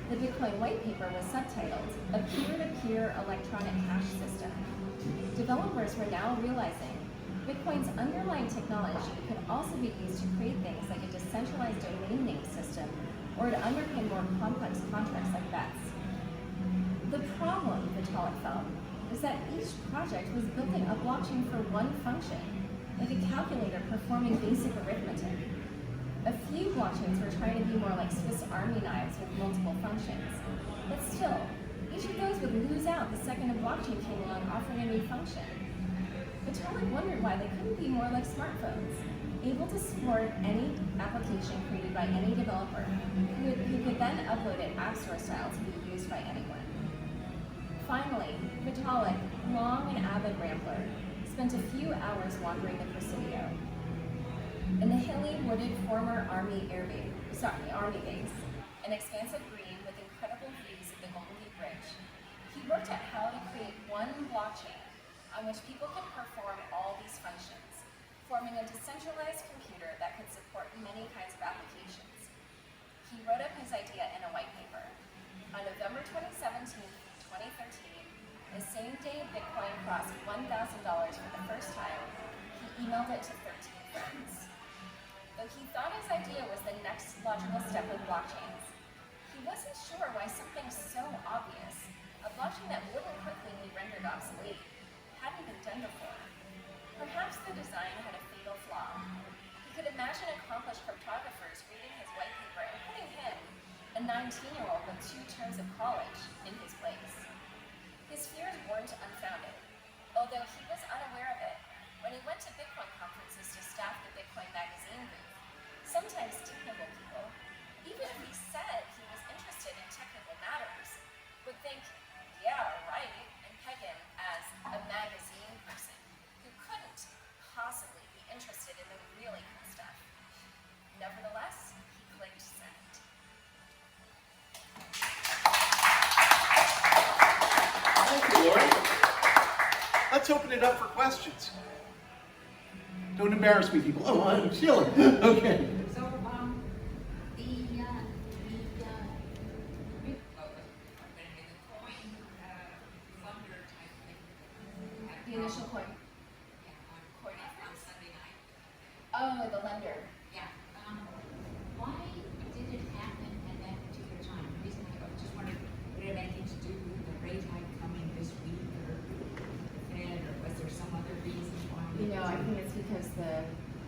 Speaker 2: The Bitcoin white paper was subtitled, "A Peer-to-Peer Electronic Cash System." Developers were now realizing Bitcoin's underlying technology could also be used to create things like a decentralized domain name system or to underpin more complex contracts like bets. The problem, Vitalik felt, is that each project was building a blockchain for one function, like a calculator performing basic arithmetic. A few blockchains were trying to be more like Swiss Army knives with multiple functions. But still, each of those would lose out the second a blockchain came along offering a new function. Vitalik wondered why they couldn't be more like smartphones, able to support any application created by any developer, who could then upload it App Store style to be used by anyone. Finally, Vitalik, long and avid rambler, spent a few hours wandering the Presidio. In the hilly, wooded former Army base, an expansive green with incredible views of the Golden Gate Bridge, he worked at how to create one blockchain on which people could perform all these functions, forming a decentralized computer that could support many kinds of applications. He wrote up his idea in a white paper. On November 27, 2013, the same day Bitcoin crossed $1,000 for the first time, he emailed it to 13 friends. Though he thought his idea was the next logical step with blockchains, he wasn't sure why something so obvious, a blockchain that wouldn't quickly be rendered obsolete, hadn't been done before. Perhaps the design had a fatal flaw. He could imagine accomplished cryptographers reading his white paper and putting him, a 19-year-old with 2 terms of college, in his place. His fears weren't unfounded, although he was unaware of it when he went to Bitcoin conferences to staff the Bitcoin magazine booth. Sometimes technical people, even if he said he was interested in technical matters, would think, yeah, right, and peg him as a magazine person who couldn't possibly be interested in the really cool stuff. Nevertheless, he clicked send.
Speaker 1: Thank you, Lori. Let's open it up for questions. Don't embarrass me, people. Oh, I'm Sheila. Okay.
Speaker 4: So,
Speaker 2: The initial coin. Coin
Speaker 4: on Sunday night.
Speaker 2: Oh, the lender.
Speaker 4: Yeah. Why did it happen at that particular time? The reason I just wondered, would it have anything to do with the rate hike coming this week, or the Fed, or was there some other reason why?
Speaker 2: I think it's because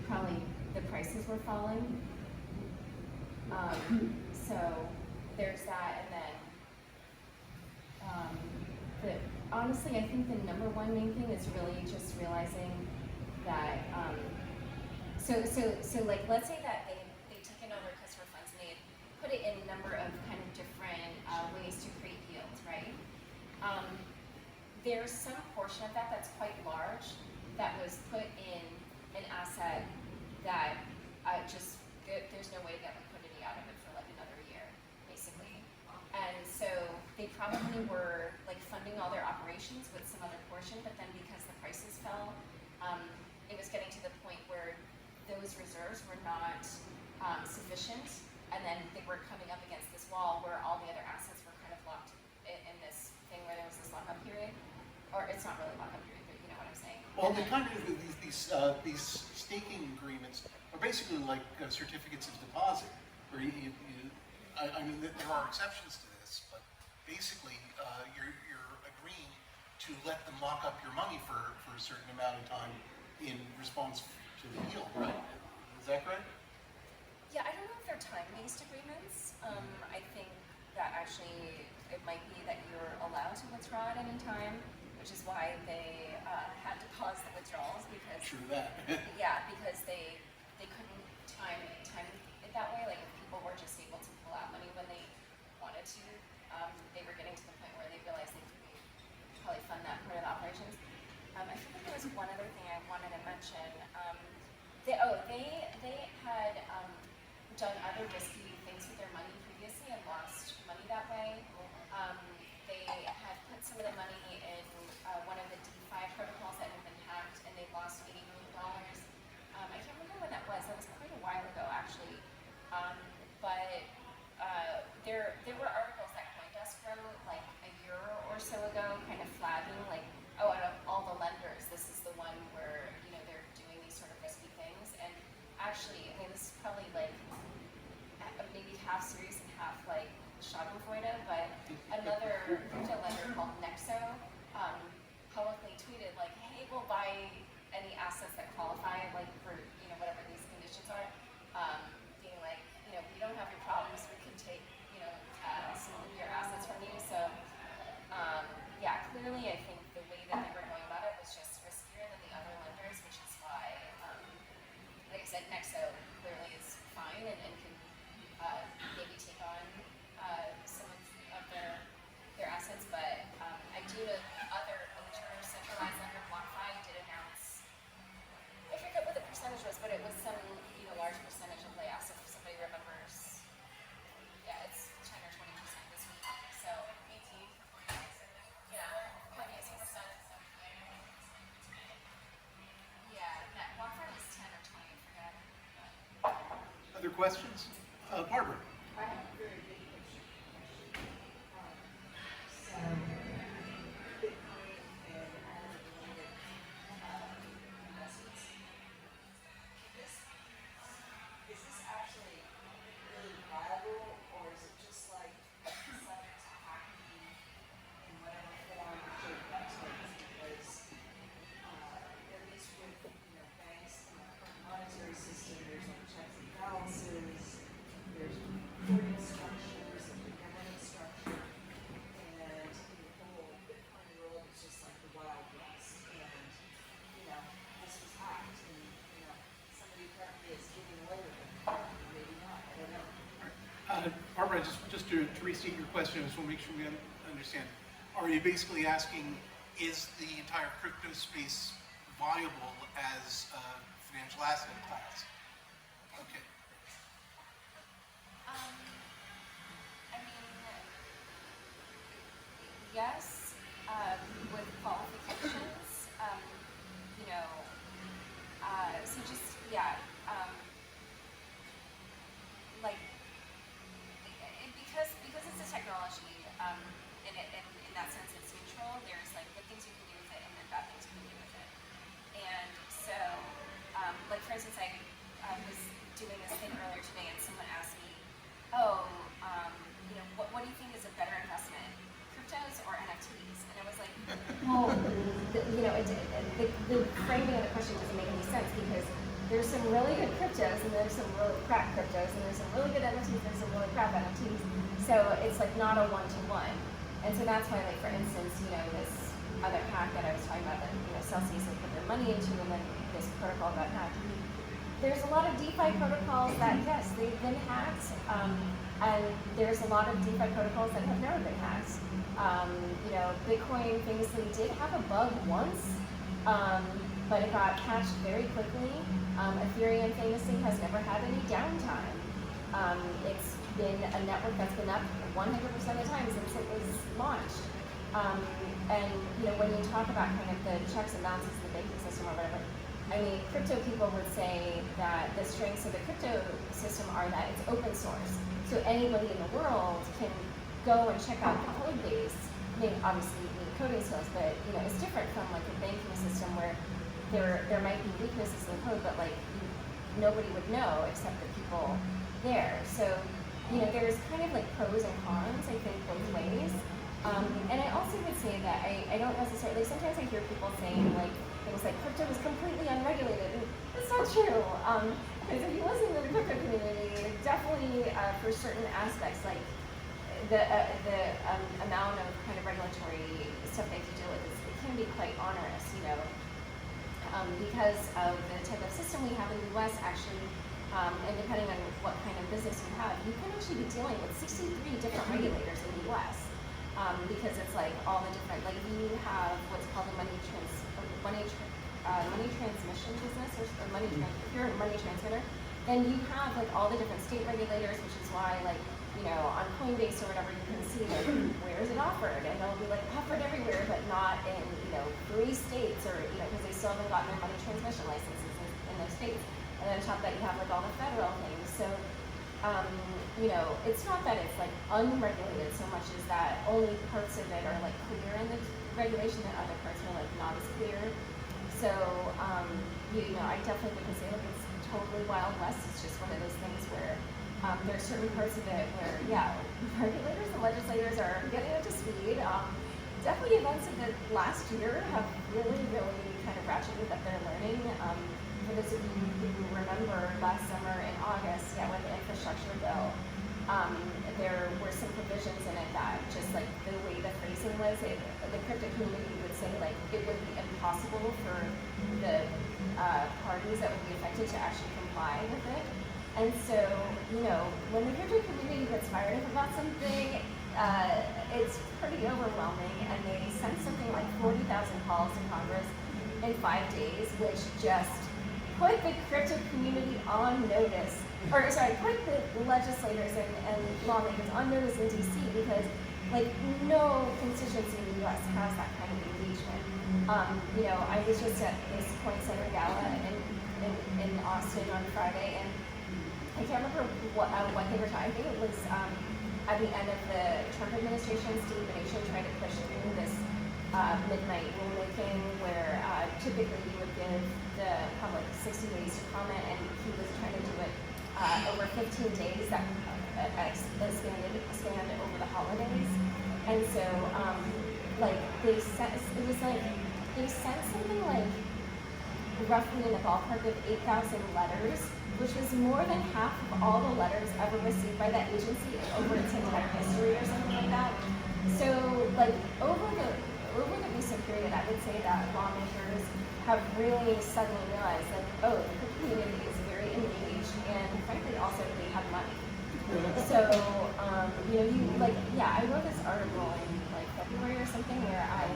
Speaker 2: probably the prices were falling. So there's that, and then honestly, I think the number one main thing is really just realizing that so like let's say that they took it over customer funds and they put it in a number of kind of different ways to create yields, right? There's some portion of that that's quite large that was put in an asset that there's no way that liquidity out of it for like another year, basically. And so they probably were like funding all their operations with some other portion, but then because the prices fell, it was getting to the point where those reserves were not sufficient, and then they were coming up against this wall where all the other assets were kind of locked in this thing where there was this lockup period, or it's not really lockup period, but you know what I'm saying.
Speaker 1: Well, the kind of these staking agreements are basically like certificates of deposit, where I mean, there are exceptions to this, but basically you're agreeing to let them lock up your money for a certain amount of time in response to the yield, right? Is that correct?
Speaker 2: Yeah, I don't know if they're time-based agreements. I think that actually it might be that you're allowed to withdraw at any time, which is why they had to pause the withdrawals because
Speaker 1: True that.
Speaker 2: yeah, because they couldn't time it that way. Like if people were just able to pull out money when they wanted to, they were getting to the point where they realized they could probably fund that part of the operations. I feel like there was one other thing I wanted to mention. They had done other risky things with their money previously and lost money that way. They had put some of the money in one of the DeFi protocols that had been hacked, and they lost $80 million. I can't remember when that was. That was quite a while ago, actually. But
Speaker 1: questions? Barbara?
Speaker 5: I have a very big picture question. So, Bitcoin and all of the related investments. Is this actually really viable, or is it just like subject to hacking in whatever form to websites? Because at least with banks and the current monetary system, there's like checks and balances, there's reporting structures, there's a governance structure, and the whole Bitcoin world is just like the Wild West. And this was hacked, and somebody apparently is getting away with it. Maybe not. I don't know.
Speaker 1: Barbara, just to restate your question, I just want to make sure we understand. Are you basically asking, is the entire crypto space viable as a financial asset class? Okay.
Speaker 2: I mean, yes, with qualifications, so just, yeah, like, because it's a technology, in that sense it's neutral, there's like good things you can do with it and then bad things you can do with it. And so, like for instance, I was doing this thing earlier today and someone asked me, what do you think is a better investment, cryptos or NFTs? And I was like, well, the framing of the question doesn't make any sense because there's some really good cryptos and there's some really crap cryptos and there's some really good NFTs and there's some really crap NFTs. So it's like not a one-to-one. And so that's why, like for instance, this other hack that I was talking about that Celsius had put their money into and then this protocol got hacked. There's a lot of DeFi protocols that, yes, they've been hacked, and there's a lot of DeFi protocols that have never been hacked. Bitcoin famously did have a bug once, but it got patched very quickly. Ethereum famously has never had any downtime. It's been a network that's been up 100% of the time since it was launched. When you talk about kind of the checks and balances of the banking system or whatever, I mean, crypto people would say that the strengths of the crypto system are that it's open source. So anybody in the world can go and check out the code base. I mean, obviously you need coding skills, but it's different from like a banking system where there might be weaknesses in the code, but like nobody would know except the people there. So there's kind of like pros and cons, I think, both ways. And I also would say that I don't necessarily, sometimes I hear people saying like things like crypto is completely unregulated, and that's not true. Because if you listen to the crypto community, definitely for certain aspects, like the amount of kind of regulatory stuff they have to deal with, it can be quite onerous, because of the type of system we have in the US actually, and depending on what kind of business you have, you can actually be dealing with 63 different regulators in the US. Because it's like all the different, like you have what's called a money transmission business, or if you're a money transmitter, then you have like all the different state regulators, which is why like, on Coinbase or whatever, you can see like, where is it offered? And it'll be like offered everywhere, but not in, 3 states or, because they still haven't gotten their money transmission licenses in those states. And then on top of that, you have like all the federal things. So, it's not that it's like unregulated so much as that only parts of it are like clear in the regulation and other parts are like not as clear. So, I definitely wouldn't say like it's totally Wild West. It's just one of those things where there are certain parts of it where, yeah, regulators and legislators are getting up to speed. Definitely events of the last year have really, really kind of ratcheted up their learning. For those of you who remember last summer in August, with the infrastructure bill, there were some provisions in it that just like the way the phrasing was, the crypto community would say like it would be impossible for the parties that would be affected to actually comply with it. And so, when the crypto community gets fired up about something, it's pretty overwhelming, and they sent something like 40,000 calls to Congress in 5 days, which just put the crypto community on notice, put the legislators and lawmakers on notice in DC, because like no constituency in the US has that kind of engagement. I was just at this Coin Center gala in Austin on Friday, and I can't remember what they were talking. I think it was at the end of the Trump administration, Steve Mnuchin tried to push through this midnight rulemaking where typically you would give the public 60 days to comment, and he was trying to do it over 15 days that expanded over the holidays. And so, like, they sent something like roughly in the ballpark of 8,000 letters, which was more than half of all the letters ever received by that agency over its entire history or something like that. So, like, over the recent period, I would say that lawmakers have really suddenly realized, like, oh, the crypto community is very engaged, and frankly, also they have money. So, I wrote this article in like February or something where I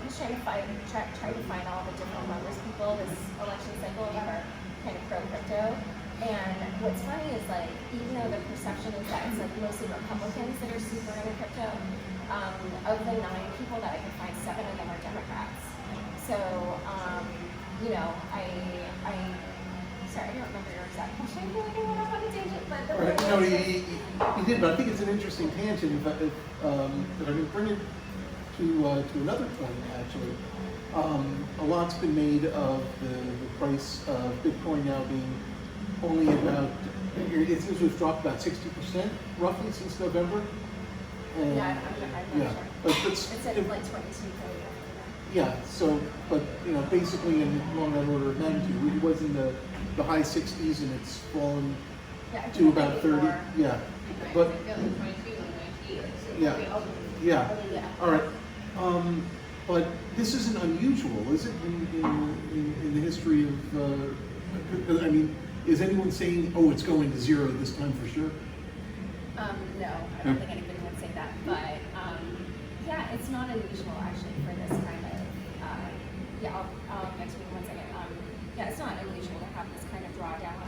Speaker 2: was trying to try to find all the different members people this election cycle that are kind of pro crypto. And what's funny is, like, even though the perception is that it's like mostly Republicans that are super into crypto, of the 9 people that I could find, 7 of them are Democrats. So, sorry, I don't remember your exact question. I feel like I went off on a tangent, but the
Speaker 1: Right.
Speaker 2: point
Speaker 1: No,
Speaker 2: is-
Speaker 1: you did, but I think it's an interesting tangent. If I can bring it to another point, actually. A lot's been made of the price of Bitcoin now being only about, it seems to have dropped about 60% roughly since November. And,
Speaker 2: Yeah, I'm not
Speaker 1: yeah,
Speaker 2: sure.
Speaker 1: but
Speaker 2: It's at like 22 billion.
Speaker 1: yeah, so, but, basically along that order of magnitude, it was in the high 60s and it's fallen
Speaker 2: Yeah, I
Speaker 1: to
Speaker 2: think
Speaker 1: about
Speaker 2: maybe
Speaker 1: 30,
Speaker 2: more.
Speaker 1: yeah. But,
Speaker 3: I feel like 22 and 19.
Speaker 1: Yeah. yeah,
Speaker 2: Oh, yeah.
Speaker 1: all right. But this isn't unusual, is it, in the history of, I mean, is anyone saying, oh, it's going to zero this time for sure?
Speaker 2: No, I don't think anybody would say that, but yeah, it's not unusual actually for this kind of, I'll get to you in 1 second. Yeah, it's not unusual to have this kind of drawdown.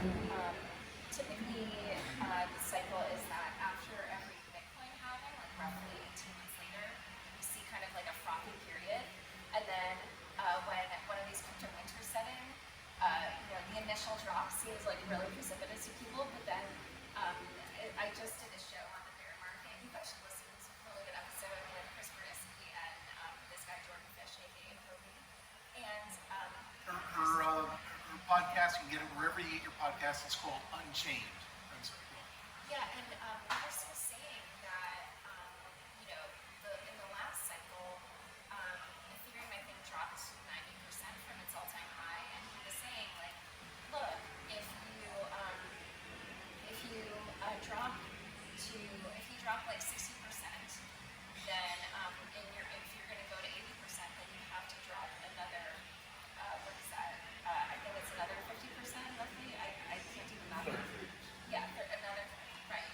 Speaker 2: Typically, the cycle is that after every Bitcoin halving, like roughly 18 months later, you see kind of like a frothy period, and then when one of these crypto winters set in, the initial drop seems like really precipitous to people, but then I just did a show on the bear market. You guys should listen. It's a really good episode with Chris Bernanke and this guy Jordan Fish, aka Kobe. And
Speaker 1: Her podcast, you can get it wherever you get your podcast. It's called Unchained. I'm sorry.
Speaker 2: yeah, and Chris was saying that in the last cycle, Ethereum I think dropped 90% from its all-time high, and he was saying like, look, if you drop like 60%, then if you're going to go to 80%, then you have to drop another. What is that? I think it's another 50% roughly. I can't even math it. Yeah, another right.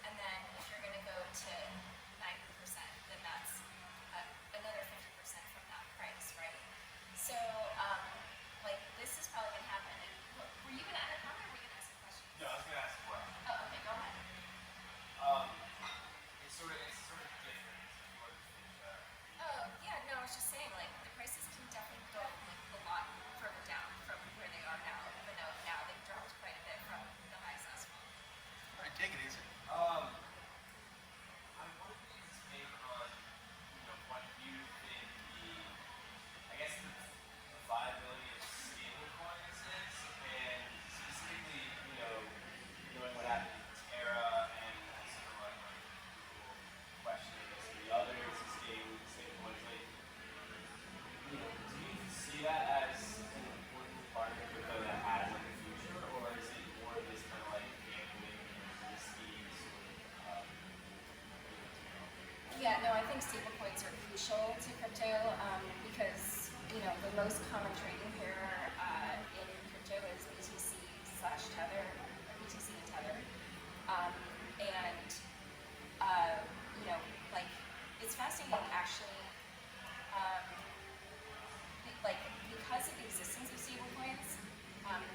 Speaker 2: And then if you're going to go to 90%, then that's another 50% from that price, right? So this is probably going to happen. And were you going to add a comment, or were you going to ask a question?
Speaker 6: No, I was gonna ask a question.
Speaker 2: Oh, okay, go ahead.
Speaker 6: It's sort of different. If you want to finish that.
Speaker 2: Oh, yeah, no, I was just saying, like, the prices can definitely go like a lot further down from where they are now, even though now they've dropped quite a bit from the highs last month.
Speaker 1: All right, take it easy.
Speaker 6: I wanted to get your take on, what you think the viability of stablecoins is, and specifically, knowing what happened with Terra and sort of like Google questioning some of the others, stablecoins, like, do you see that as an important part of crypto that has like a future, or is it more of this kind of like gambling and risky sort of,
Speaker 2: Yeah, no, I think stablecoins are crucial to crypto because, the most common trading pair in crypto is BTC/Tether, or BTC and Tether. It's fascinating actually, because of the existence of stablecoins,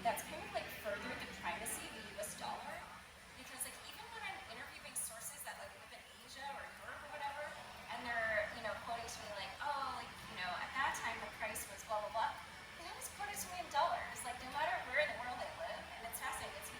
Speaker 2: that's kind of like furthered the primacy of the US dollar. Because like even when I'm interviewing sources that like live in Asia or Europe or whatever, and they're, quoting to me like, oh, like, at that time the price was blah blah blah, they always quote it to me in dollars, like no matter where in the world they live. And it's fascinating, it's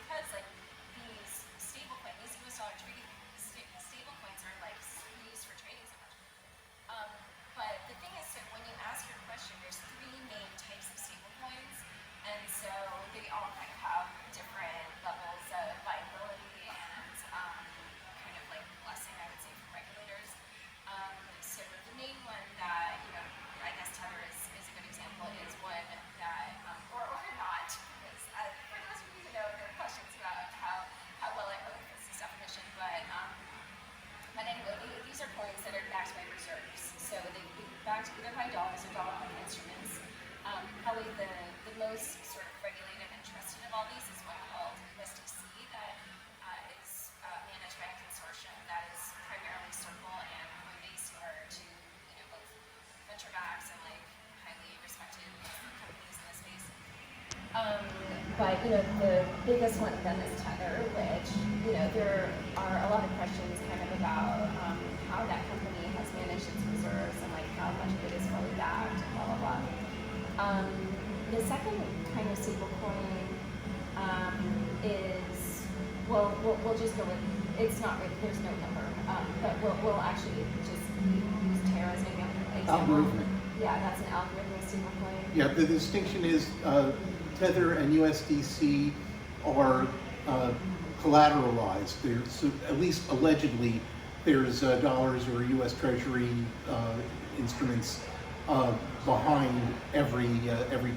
Speaker 2: you know, the biggest one then is Tether, which, you know, there are a lot of questions kind of about how that company has managed its reserves and like how much of it is fully backed and blah, blah, blah. The second kind of stablecoin is, well, we'll just go with, it's not, there's no number, but we'll actually just use Terra as an example.
Speaker 1: Algorithmic.
Speaker 2: Yeah, that's an algorithmic stablecoin.
Speaker 1: Yeah, the distinction is Tether and USDC are collateralized. There's, at least allegedly, there's dollars or U.S. Treasury instruments behind every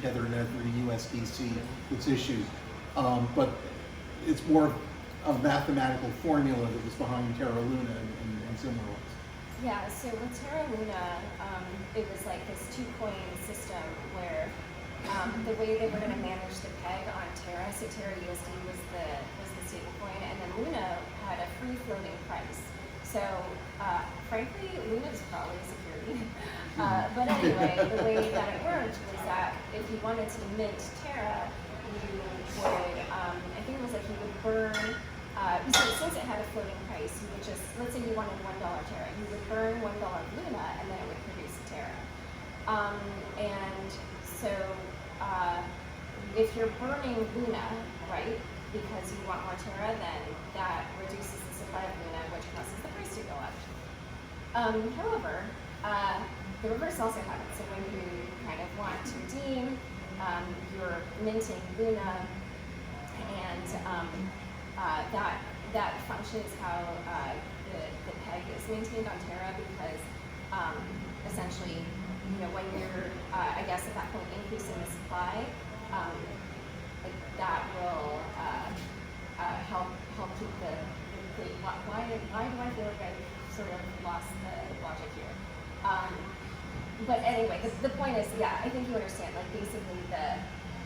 Speaker 1: Tether and every USDC that's issued. But it's more a mathematical formula that was behind Terra Luna and similar ones.
Speaker 2: Yeah, so with Terra Luna, it was like this two-coin system where the way they were going to manage the peg on Terra, so Terra USD was the stablecoin, and then Luna had a free floating price. So frankly, Luna's probably a security. But anyway, the way that it worked was that if you wanted to mint Terra, you would, I think it was like you would burn, so since it had a floating price, you would just, let's say you wanted $1 Terra, you would burn $1 Luna and then it would produce Terra. And so if you're burning Luna, right, because you want more Terra, then that reduces the supply of Luna, which causes the price to go up. However, the reverse also happens. So when you kind of want to redeem, you're minting Luna, and that function is how the peg is maintained on Terra, because essentially, you know, when you're, I guess at that point, increasing the supply, like that will help keep the why do I feel like I sort of lost the logic here? But anyway, the point is, yeah, I think you understand, like basically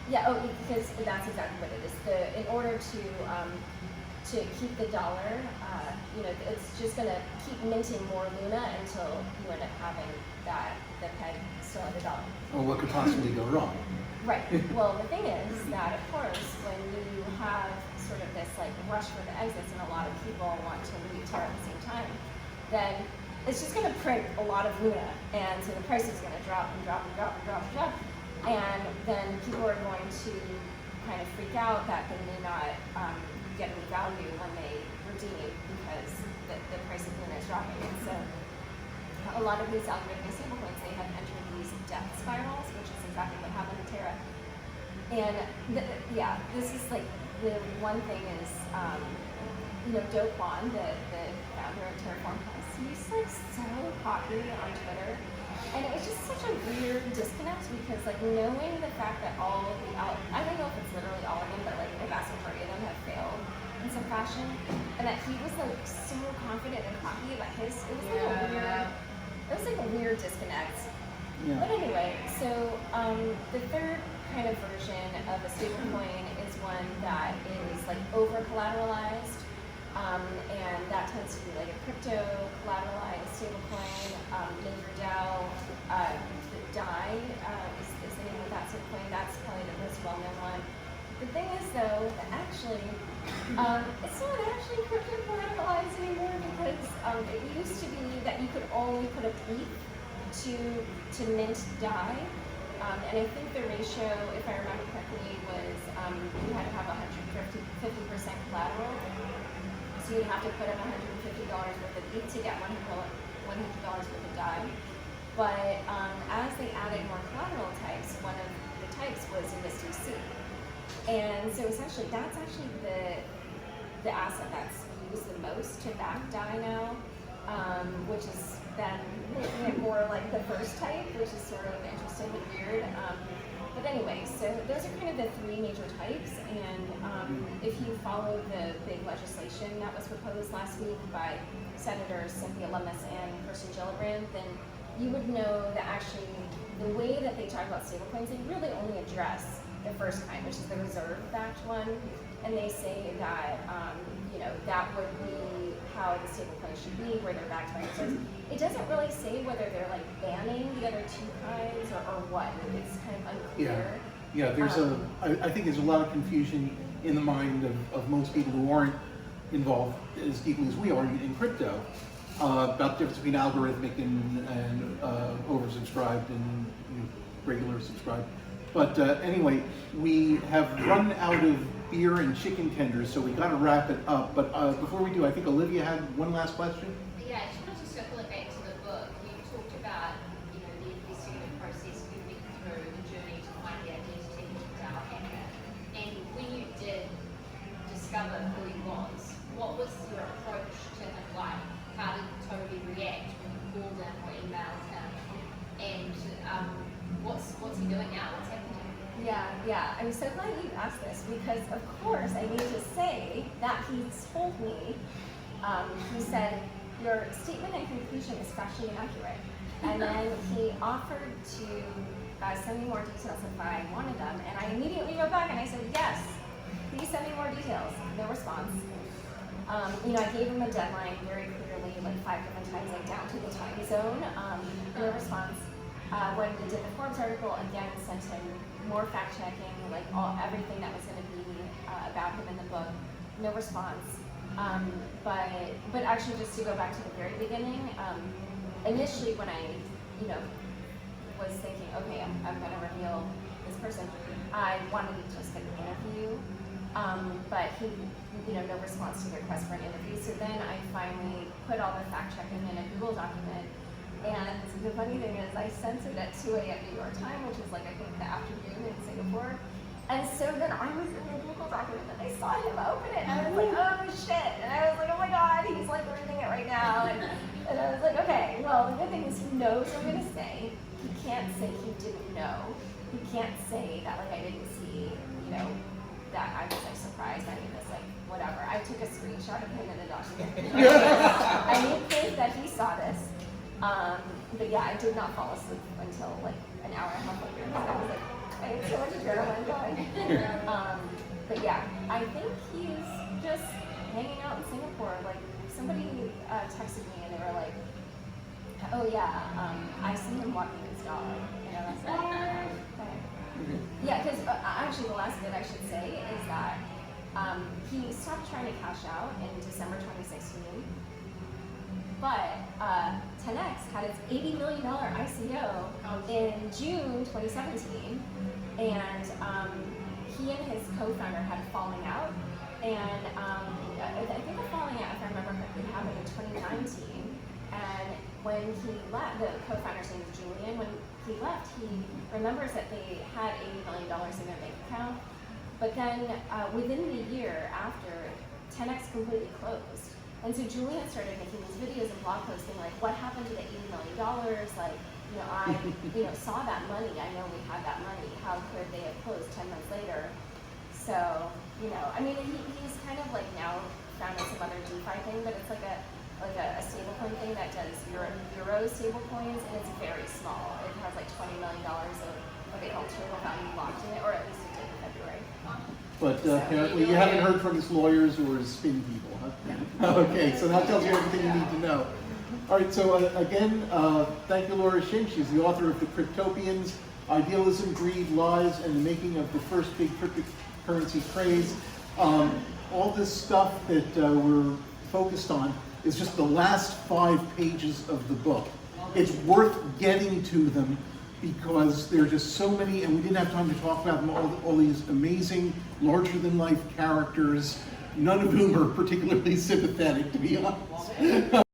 Speaker 2: because that's exactly what it is. In order to keep the dollar, you know, it's just gonna keep minting more Luna until you end up having the peg still at the dollar.
Speaker 1: Well, what could possibly go wrong?
Speaker 2: Right. Well, the thing is that, of course, when you have sort of this like rush for the exits and a lot of people want to leave Terra at the same time, then it's just going to print a lot of Luna, and so the price is going to drop and drop and drop and drop and drop, and then people are going to kind of freak out that they may not get any value when they redeem because the price of Luna is dropping. And so a lot of these algorithmic stablecoins, they have entered these death spirals, which is exactly what happened to Terra. And yeah, this is like the one thing is, you know, Do Kwon, the founder of Terraform Plus, he's like so popular on Twitter, and it was just such a weird disconnect because like knowing the fact that all of the I don't know if it's literally all of them, but like the vast majority of them have failed in some fashion, and that he was like so confident and cocky about his, it was like a weird disconnect.
Speaker 1: Yeah.
Speaker 2: But anyway, so the third kind of version of a stablecoin is one that is like over collateralized, and that tends to be like a crypto collateralized stablecoin. MakerDAO, DAI is the name of that stablecoin. That's probably the most well-known one. The thing is though, that actually, it's not actually crypto collateralized anymore because it used to be that you could only put a ETH to mint DAI, and I think the ratio, if I remember correctly, was you had to have 50% collateral, so you'd have to put in $150 worth of ETH to get $100 worth of DAI. But as they added more collateral types, one of the types was USDC, and so essentially that's actually the asset that's used the most to back DAI now, which is then more like the first type, which is sort of interesting and weird. But anyway, so those are kind of the three major types, and if you follow the big legislation that was proposed last week by Senators Cynthia Lummis and Kirsten Gillibrand, then you would know that actually the way that they talk about stablecoins, they really only address the first kind, which is the reserve-backed one, and they say that you know, that would be how the stablecoin should be, where they're backed by reserves. It doesn't really say whether they're like banning the other two kinds or what. It's kind of unclear.
Speaker 1: Yeah, I think there's a lot of confusion in the mind of most people who aren't involved as deeply as we are in crypto about the difference between algorithmic and oversubscribed and regular subscribed. But anyway, we have run out of beer and chicken tenders, so we got to wrap it up. But before we do, I think Olivia had one last question.
Speaker 4: Yeah, I just wanted to circle it back to the book. You talked about, the investigative process you went through, the journey to find the identity of our hacker. And when you did discover who he was, what was your approach to him like? How did Toby react when you called him or emailed him? And what's he doing now? What's happening?
Speaker 2: Yeah. I'm so glad you asked this because, of course, I need to say that he told me, he said, your statement and conclusion is factually inaccurate. And then he offered to send me more details if I wanted them. And I immediately wrote back and I said, yes, please send me more details. No response. I gave him a deadline very clearly, like 5 different times, like down to the time zone. No response. When we did the Forbes article, again, sent him more fact-checking, like everything that was going to be about him in the book. No response. But actually, just to go back to the very beginning, initially when I, was thinking, okay, I'm going to reveal this person, I wanted to just get an interview, but he, no response to the request for an interview. So then I finally put all the fact-checking in a Google document. And the funny thing is, I sent it at 2 a.m. New York time, which is like, I think, the afternoon in Singapore. And so then I was in the Google document and I saw him open it. And I was like, oh shit. And I was like, oh my God, he's like reading it right now. And I was like, okay, well, the good thing is he knows what I'm going to say. He can't say he didn't know. He can't say that, like, I didn't see, that I was, like, surprised by any of this, like, whatever. I took a screenshot of him in the document. I need proof that he saw this. But yeah, I did not fall asleep until like an hour and a half later because I was like, I had so much adrenaline going. But yeah, I think he's just hanging out in Singapore. Like somebody texted me and they were like, oh yeah, I see him walking his dog. And I was like, okay. Yeah, because actually the last bit I should say is that he stopped trying to cash out in December 2016. But 10X had its $80 million ICO in June 2017, and he and his co-founder had a falling out, and I think the falling out, if I remember correctly, happened in 2019, and when he left, the co-founder's name is Julian, when he left, he remembers that they had $80 million in their bank account, but then within the year after, 10X completely closed. And so Julian started making these videos and blog posting like, what happened to the $80 million? Like, I, saw that money. I know we had that money. How could they have closed 10 months later? So, he's kind of like now found some other DeFi thing, but it's like a stablecoin thing that does Euro stablecoins, and it's very small. It has like $20 million of what they call total value locked in it, or at least it did in February.
Speaker 1: But apparently you haven't heard from his lawyers or his spin people, huh? No. Okay, so that tells you everything you need to know. All right, so again, thank you, Laura Shin. She's the author of The Cryptopians, Idealism, Greed, Lies, and the Making of the First Big Cryptocurrency Craze. All this stuff that we're focused on is just the last 5 pages of the book. It's worth getting to them because there are just so many, and we didn't have time to talk about them, all these amazing, larger-than-life characters, none of whom are particularly sympathetic, to be honest.